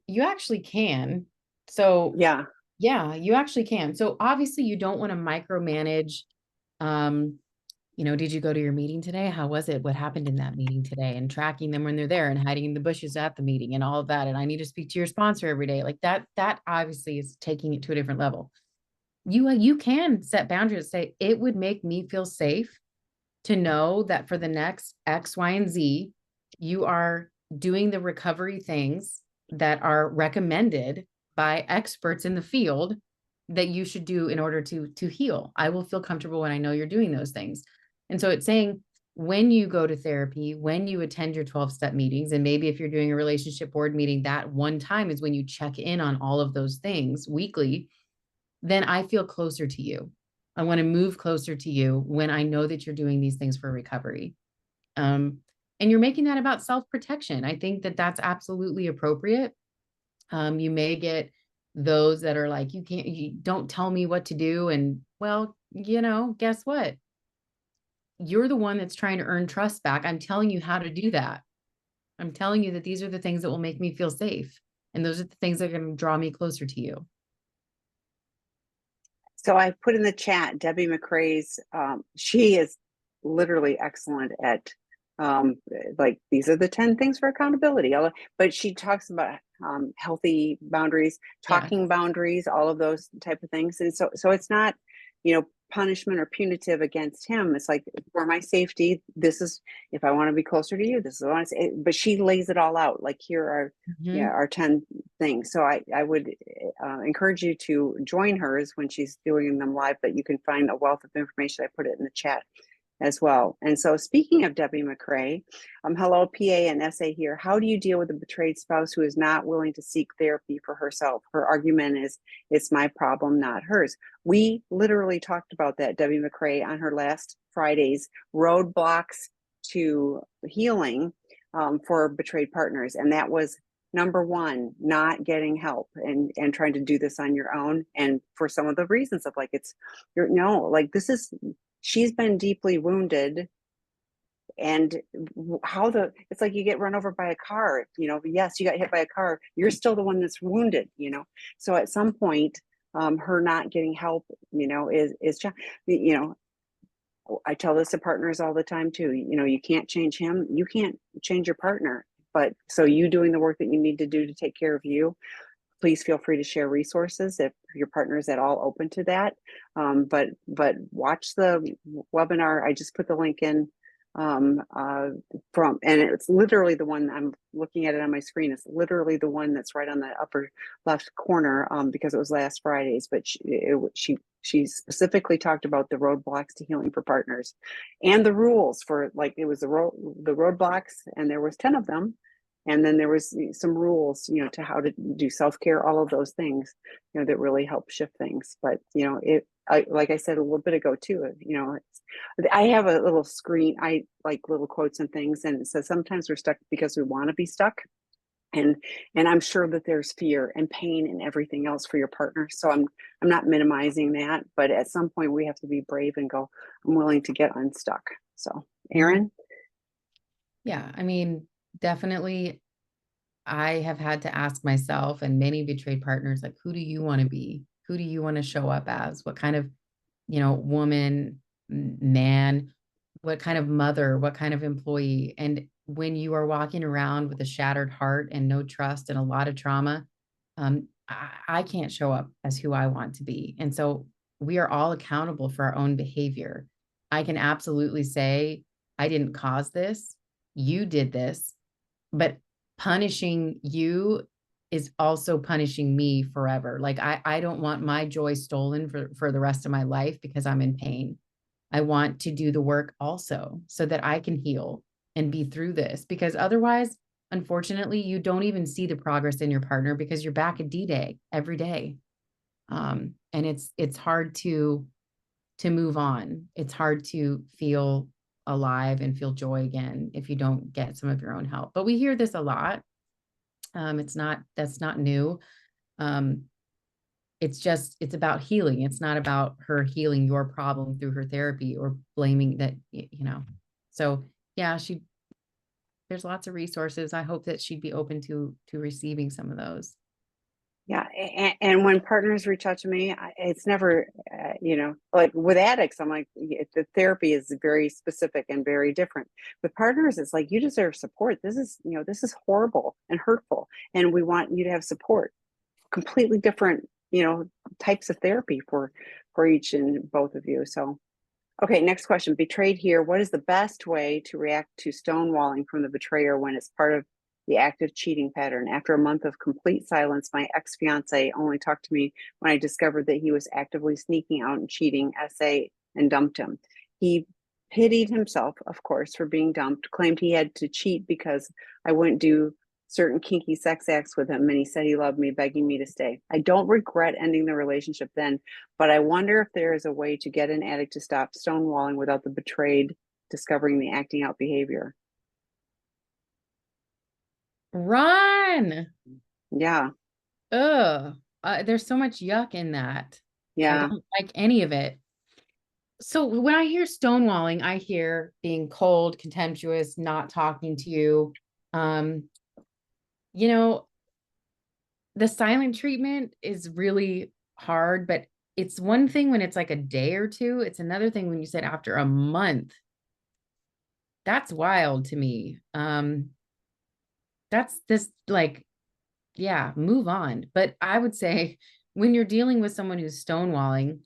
You actually can. So Yeah. yeah, you actually can. So obviously you don't want to micromanage. Um, did you go to your meeting today? How was it? What happened in that meeting today? And tracking them when they're there and hiding in the bushes at the meeting and all of that. And I need to speak to your sponsor every day. Like that obviously is taking it to a different level. You can set boundaries, say it would make me feel safe to know that for the next X, Y, and Z, you are doing the recovery things that are recommended by experts in the field that you should do in order to heal. I will feel comfortable when I know you're doing those things. And so it's saying when you go to therapy, when you attend your 12-step meetings, and maybe if you're doing a relationship board meeting, that one time is when you check in on all of those things weekly, then I feel closer to you. I want to move closer to you when I know that you're doing these things for recovery. And you're making that about self-protection. I think that that's absolutely appropriate. You may get those that are like, you don't tell me what to do. And well, guess what? You're the one that's trying to earn trust back. I'm telling you how to do that. I'm telling you that these are the things that will make me feel safe. And those are the things that are going to draw me closer to you. So I put in the chat Debbie McCrae's, she is literally excellent at like, these are the 10 things for accountability. But she talks about healthy boundaries, Yes. talking boundaries, all of those type of things. And so it's not, punishment or punitive against him. It's like, for my safety, this is, if I want to be closer to you, this is what I want to say. But she lays it all out. Like, here are, our 10 things. So I would encourage you to join hers when she's doing them live, but you can find a wealth of information. I put it in the chat as well. And so, speaking of Debbie McCrae, hello, PA and SA here. How do you deal with a betrayed spouse who is not willing to seek therapy for herself? Her argument is, it's my problem, not hers. We literally talked about that, Debbie McCrae, on her last Friday's roadblocks to healing for betrayed partners. And that was number one, not getting help and trying to do this on your own. And for some of the reasons of, like, she's been deeply wounded, and it's like you get run over by a car, yes, you got hit by a car, you're still the one that's wounded, so at some point, her not getting help, is I tell this to partners all the time too, you can't change him, you can't change your partner, but so you doing the work that you need to do to take care of you. Please feel free to share resources if your partner is at all open to that. But watch the webinar. I just put the link in and it's literally the one, I'm looking at it on my screen. It's literally the one that's right on the upper left corner because it was last Friday's. But she specifically talked about the roadblocks to healing for partners and the rules for, like, it was the roadblocks, and there was 10 of them. And then there was some rules, to how to do self-care, all of those things, that really help shift things. But, like I said a little bit ago too, I have a little screen, I like little quotes and things, and it says, sometimes we're stuck because we want to be stuck. And I'm sure that there's fear and pain and everything else for your partner. So I'm not minimizing that, but at some point we have to be brave and go, I'm willing to get unstuck. So, Erin? Yeah, I mean, definitely, I have had to ask myself and many betrayed partners, like, who do you want to be? Who do you want to show up as? What kind of, woman, man, what kind of mother, what kind of employee? And when you are walking around with a shattered heart and no trust and a lot of trauma, I can't show up as who I want to be. And so we are all accountable for our own behavior. I can absolutely say, I didn't cause this. You did this, but punishing you is also punishing me forever. Like, I don't want my joy stolen for the rest of my life because I'm in pain. I want to do the work also so that I can heal and be through this, because otherwise, unfortunately, you don't even see the progress in your partner because you're back at D-Day every day. And it's hard to move on. It's hard to feel alive and feel joy again if you don't get some of your own help. But we hear this a lot. That's not new. It's about healing. It's not about her healing your problem through her therapy or blaming that, So yeah, there's lots of resources. I hope that she'd be open to receiving some of those. Yeah, and when partners reach out to me, it's never, like with addicts, I'm like, the therapy is very specific and very different. With partners, it's like, you deserve support. This is horrible and hurtful, and we want you to have support. Completely different, types of therapy for each and both of you. So, okay, next question. Betrayed here. What is the best way to react to stonewalling from the betrayer when it's part of the active cheating pattern? After a month of complete silence, my ex-fiance only talked to me when I discovered that he was actively sneaking out and cheating SA and dumped him. He pitied himself, of course, for being dumped, claimed he had to cheat because I wouldn't do certain kinky sex acts with him, and he said he loved me, begging me to stay. I don't regret ending the relationship then, but I wonder if there is a way to get an addict to stop stonewalling without the betrayed discovering the acting out behavior. Run. Yeah, Ugh. There's so much yuck in that. I yeah. don't like any of it. So when I hear stonewalling, I hear being cold, contemptuous, not talking to you. Um, you know, the silent treatment is really hard, but it's one thing when it's like a day or two. It's another thing when you said after a month. That's wild to me. That's this like, yeah, move on. But I would say when you're dealing with someone who's stonewalling,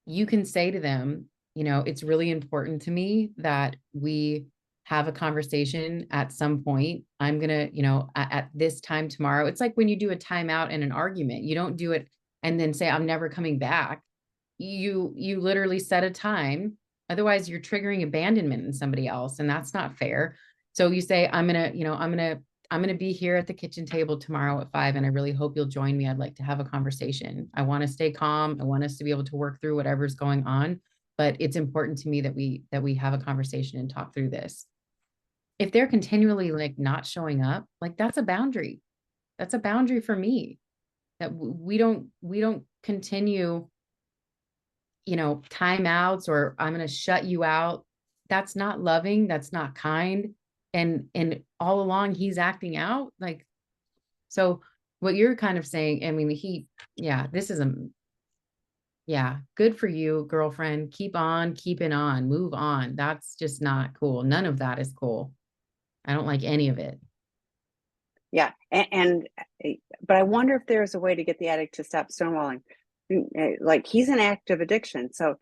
you can say to them, it's really important to me that we have a conversation at some point. I'm going to, at this time tomorrow. It's like when you do a timeout in an argument, you don't do it and then say, I'm never coming back. You literally set a time. Otherwise, you're triggering abandonment in somebody else, and that's not fair. So you say, I'm gonna be here at the kitchen table tomorrow at 5, and I really hope you'll join me. I'd like to have a conversation. I want to stay calm. I want us to be able to work through whatever's going on, but it's important to me that we have a conversation and talk through this. If they're continually like not showing up, like that's a boundary. That's a boundary for me that we don't continue timeouts or I'm going to shut you out. That's not loving. That's not kind. And all along he's acting out like, so what you're kind of saying, I mean, yeah, this is yeah, good for you, girlfriend. Keep on, keeping on, move on. That's just not cool. None of that is cool. I don't like any of it. Yeah, but I wonder if there's a way to get the addict to stop stonewalling. Like he's an active addiction, so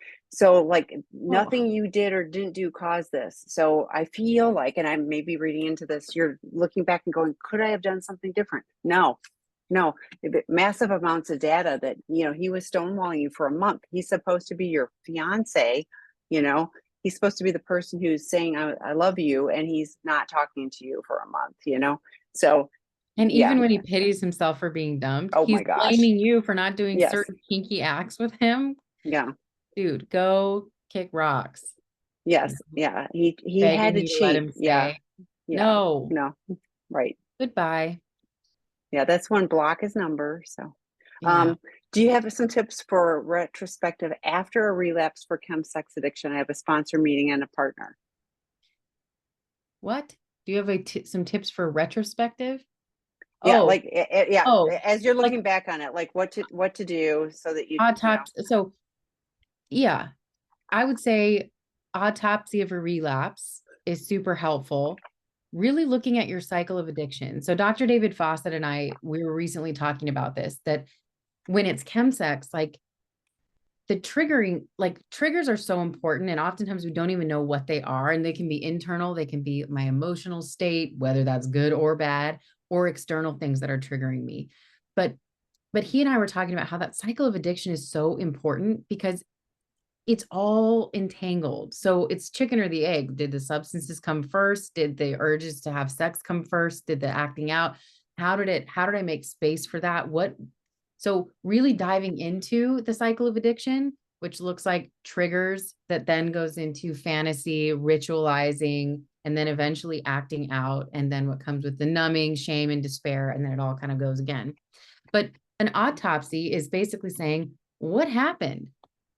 like Oh, nothing you did or didn't do caused this. So I feel like, and I may be reading into this, you're looking back and going, could I have done something different? No, no, massive amounts of data that he was stonewalling you for a month. He's supposed to be your fiance, you know. He's supposed to be the person who's saying I love you, and he's not talking to you for a month. So and yeah. even when he pities himself for being dumped, Oh he's my gosh. blaming you for not doing Yes. certain kinky acts with him. Yeah. Dude, go kick rocks. You Yes. know, Yeah. He had begging to you to let cheat. him Yeah. stay. Yeah. No, No. Right. goodbye. Yeah. That's when block his number. So, Yeah. um, do you have some tips for retrospective after a relapse for chemsex addiction? I have a sponsor meeting and a partner. What? Do you have some tips for retrospective? Yeah. Oh, Like, yeah. oh, As you're like looking back on it, like what to do so that autopsy. So yeah, I would say autopsy of a relapse is super helpful. Really looking at your cycle of addiction. So Dr. David Fawcett and we were recently talking about this, that when it's chemsex, like triggers are so important. And oftentimes we don't even know what they are. And they can be internal, they can be my emotional state, whether that's good or bad, or external things that are triggering me. But he and I were talking about how that cycle of addiction is so important because it's all entangled. So it's chicken or the egg. Did the substances come first? Did the urges to have sex come first? Did the acting out? How did I make space for that? So really diving into the cycle of addiction, which looks like triggers that then goes into fantasy, ritualizing, and then eventually acting out. And then what comes with the numbing, shame, and despair. And then it all kind of goes again. But an autopsy is basically saying, what happened?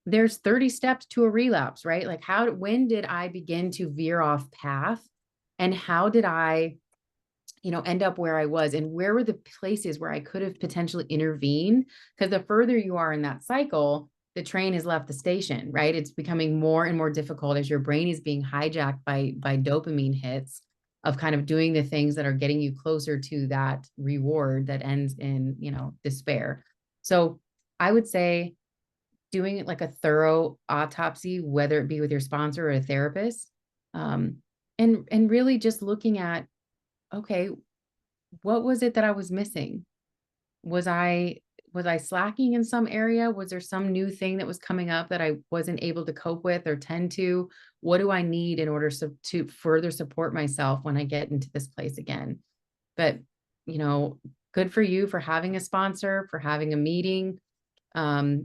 There's 30 steps to a relapse, right? Like when did I begin to veer off path? And how did I, end up where I was? And where were the places where I could have potentially intervened? Because the further you are in that cycle, the train has left the station, right? It's becoming more and more difficult as your brain is being hijacked by dopamine hits of kind of doing the things that are getting you closer to that reward that ends in, despair. So I would say doing like a thorough autopsy, whether it be with your sponsor or a therapist, and really just looking at, okay, what was it that I was missing? Was I was I slacking in some area? Was there some new thing that was coming up that I wasn't able to cope with or tend to? What do I need in order to further support myself when I get into this place again? But, you know, good for you for having a sponsor, for having a meeting that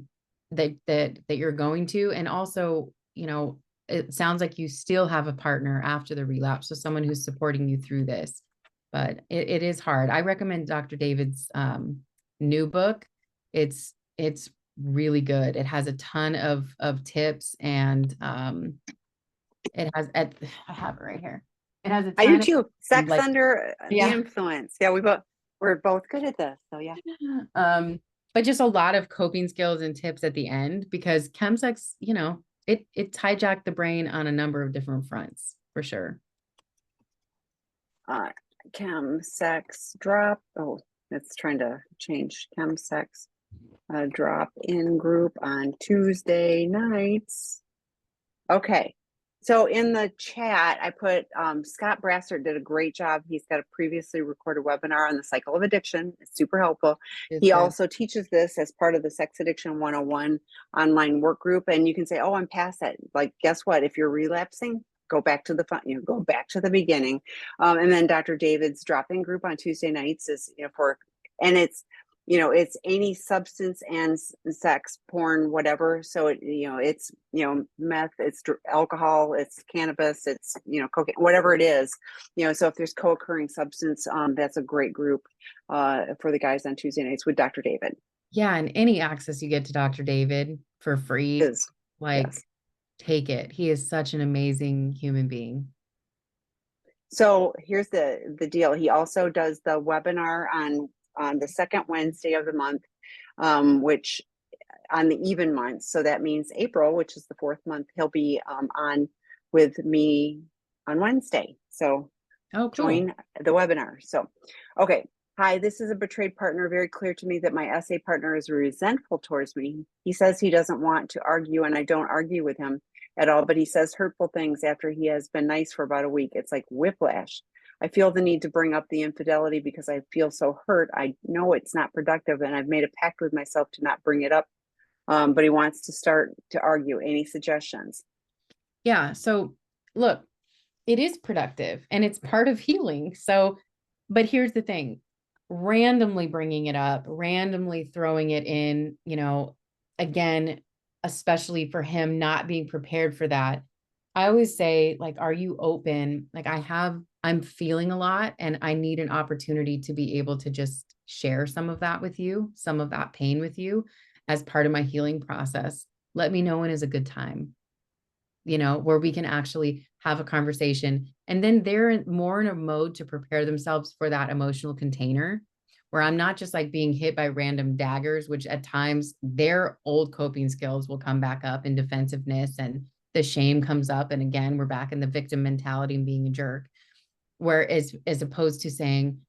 you're going to. And also, you know, it sounds like you still have a partner after the relapse, so someone who's supporting you through this. But it is hard. I recommend Dr. David's new book. It's really good. It has a ton of tips, and it has I have it right here. It has a I do ton too. of Sex like, under the yeah. influence. Yeah, we're both good at this. So yeah. But just a lot of coping skills and tips at the end, because chemsex, you know, it's hijacked the brain on a number of different fronts for sure. Uh, chem sex drop. Oh, it's trying to change chem sex drop in group on Tuesday nights. Okay. So in the chat, I put Scott Brassard did a great job. He's got a previously recorded webinar on the cycle of addiction. It's super helpful. It's He good. also teaches this as part of the Sex Addiction 101 online work group. And you can say, oh, I'm past that. Like, guess what? If you're relapsing, go back to the fun, go back to the beginning. And then Dr. David's drop-in group on Tuesday nights is, and it's any substance and sex, porn, whatever. So it's meth, it's alcohol, it's cannabis, it's cocaine, whatever it is. So if there's co-occurring substance, that's a great group for the guys on Tuesday nights with Dr. David. Yeah, and any access you get to Dr. David for free, Is like, yes. take it. He is such an amazing human being. So here's the deal. He also does the webinar on the second Wednesday of the month, which on the even month. So that means April, which is the fourth month, he'll be on with me on Wednesday. So Oh, cool. Join the webinar. So, okay. Hi, this is a betrayed partner. Very clear to me that my SA partner is resentful towards me. He says he doesn't want to argue, and I don't argue with him at all, but he says hurtful things after he has been nice for about a week. It's like whiplash. I feel the need to bring up the infidelity because I feel so hurt. I know it's not productive, and I've made a pact with myself to not bring it up. But he wants to start to argue. Any suggestions? Yeah. So look, it is productive and it's part of healing. So, but here's the thing, randomly bringing it up, randomly throwing it in, again, especially for him not being prepared for that. I always say, like, are you open? Like, I'm feeling a lot and I need an opportunity to be able to just share some of that with you, some of that pain with you as part of my healing process. Let me know when is a good time, where we can actually have a conversation. And then they're more in a mode to prepare themselves for that emotional container, where I'm not just like being hit by random daggers, which at times their old coping skills will come back up in defensiveness and the shame comes up. And again, we're back in the victim mentality and being a jerk. Whereas, as opposed to saying,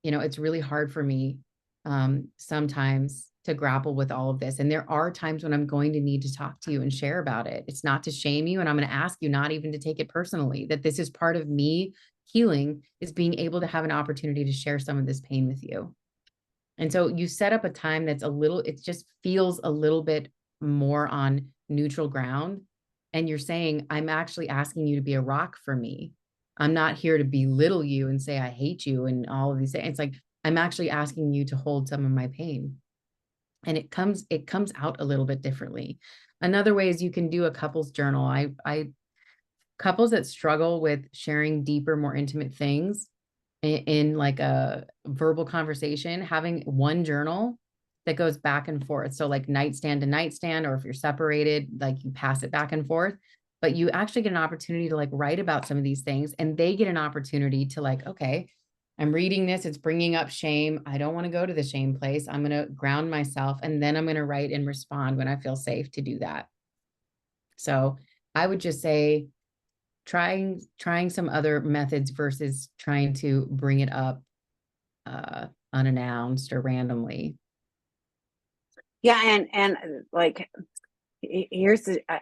it's really hard for me sometimes to grapple with all of this. And there are times when I'm going to need to talk to you and share about it. It's not to shame you. And I'm going to ask you not even to take it personally, that this is part of me healing, is being able to have an opportunity to share some of this pain with you. And so you set up a time that's it just feels a little bit more on neutral ground. And you're saying, I'm actually asking you to be a rock for me. I'm not here to belittle you and say, I hate you and all of these things. It's like, I'm actually asking you to hold some of my pain. And it comes out a little bit differently. Another way is you can do a couples journal. Couples that struggle with sharing deeper, more intimate things in like a verbal conversation, having one journal that goes back and forth. So like nightstand to nightstand, or if you're separated, like you pass it back and forth, but you actually get an opportunity to like write about some of these things, and they get an opportunity to like, okay, I'm reading this, it's bringing up shame. I don't want to go to the shame place. I'm going to ground myself, and then I'm going to write and respond when I feel safe to do that. So I would just say trying some other methods versus trying to bring it up unannounced or randomly. Yeah, and like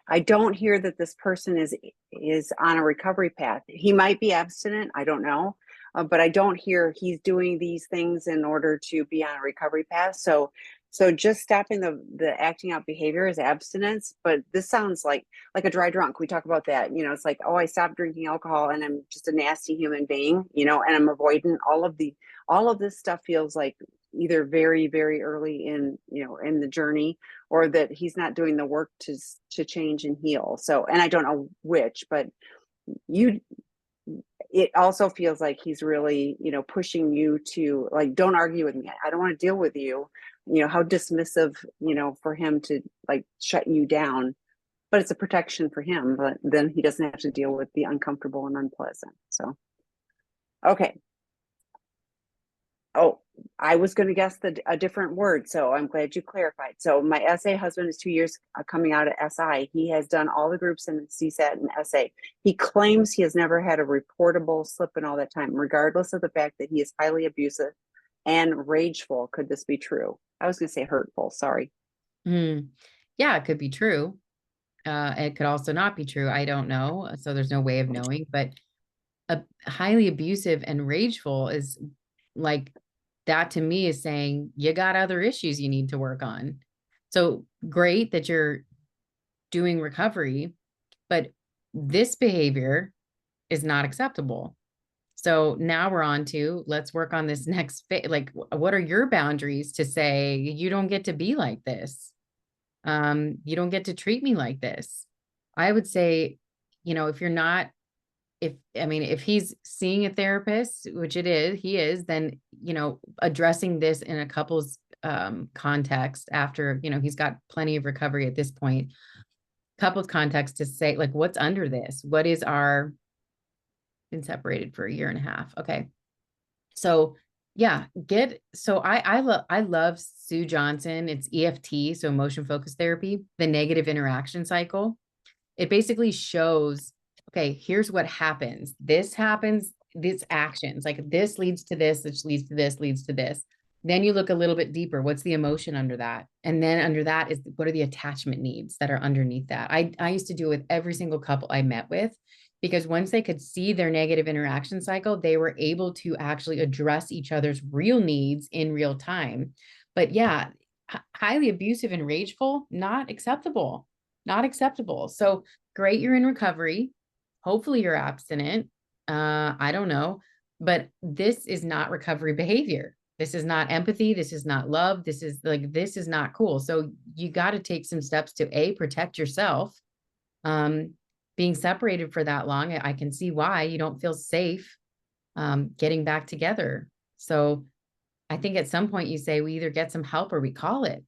I don't hear that this person is on a recovery path. He might be abstinent, I don't know, but I don't hear he's doing these things in order to be on a recovery path. So So just stopping the acting out behavior is abstinence, but this sounds like a dry drunk. We talk about that. It's like, oh, I stopped drinking alcohol and I'm just a nasty human being, and I'm avoiding all of this stuff feels like either very, very early in the journey, or that he's not doing the work to change and heal. So, and I don't know which, but you it also feels like he's really, pushing you to like, don't argue with me. I don't want to deal with you. How dismissive, for him to like shut you down. But it's a protection for him. But then he doesn't have to deal with the uncomfortable and unpleasant. So, okay. Oh, I was going to guess a different word, so I'm glad you clarified. So my SA husband is 2 years coming out of SI. He has done all the groups in CSAT and SA. He claims he has never had a reportable slip in all that time, regardless of the fact that he is highly abusive and rageful. Could this be true? I was going to say hurtful. Sorry. Yeah, it could be true. It could also not be true. I don't know. So there's no way of knowing, but a highly abusive and rageful is like, that to me is saying you got other issues you need to work on. So great that you're doing recovery, but this behavior is not acceptable. So now we're on to, let's work on this next phase. Like, what are your boundaries to say, you don't get to be like this? You don't get to treat me like this. I would say, if you're not, if he's seeing a therapist, which he is, then, addressing this in a couple's context after, he's got plenty of recovery at this point, couple's context, to say, like, what's under this? What is been separated for a year and a half. Okay. So yeah, I love Sue Johnson. It's EFT, so emotion focused therapy, the negative interaction cycle. It basically shows, okay, here's what happens. This happens, these actions, like this leads to this, which leads to this, leads to this. Then you look a little bit deeper. What's the emotion under that? And then under that is, what are the attachment needs that are underneath that? I used to do it with every single couple I met with, because once they could see their negative interaction cycle, they were able to actually address each other's real needs in real time. But yeah, highly abusive and rageful, not acceptable, not acceptable. So great, you're in recovery. Hopefully you're abstinent. I don't know, but this is not recovery behavior. This is not empathy. This is not love. This is not cool. So you got to take some steps to protect yourself. Being separated for that long, I can see why you don't feel safe getting back together. So I think at some point you say, we either get some help or we call it,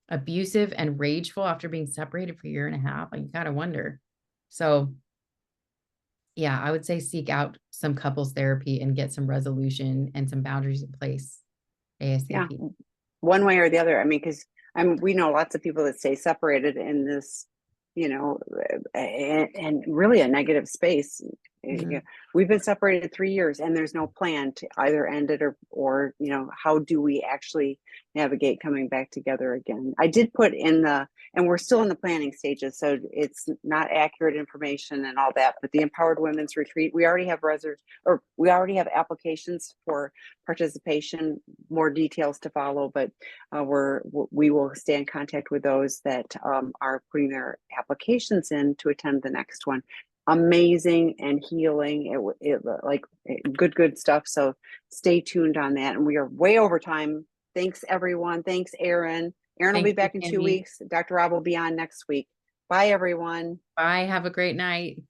abusive and rageful after being separated for a year and a half, you gotta wonder. So yeah, I would say seek out some couples therapy and get some resolution and some boundaries in place ASAP. Yeah, one way or the other. Because we know lots of people that stay separated in this, and really a negative space. Mhm. We've been separated 3 years and there's no plan to either end it or how do we actually navigate coming back together again. I did put in and we're still in the planning stages, so it's not accurate information and all that, but the Empowered Women's Retreat, we already have applications for participation, more details to follow, but we will stay in contact with those that are putting their applications in to attend the next one. Amazing and healing. Good stuff. So stay tuned on that. And we are way over time. Thanks everyone. Thanks, Erin. Erin will be back in 2 weeks. Dr. Rob will be on next week. Bye everyone. Bye. Have a great night.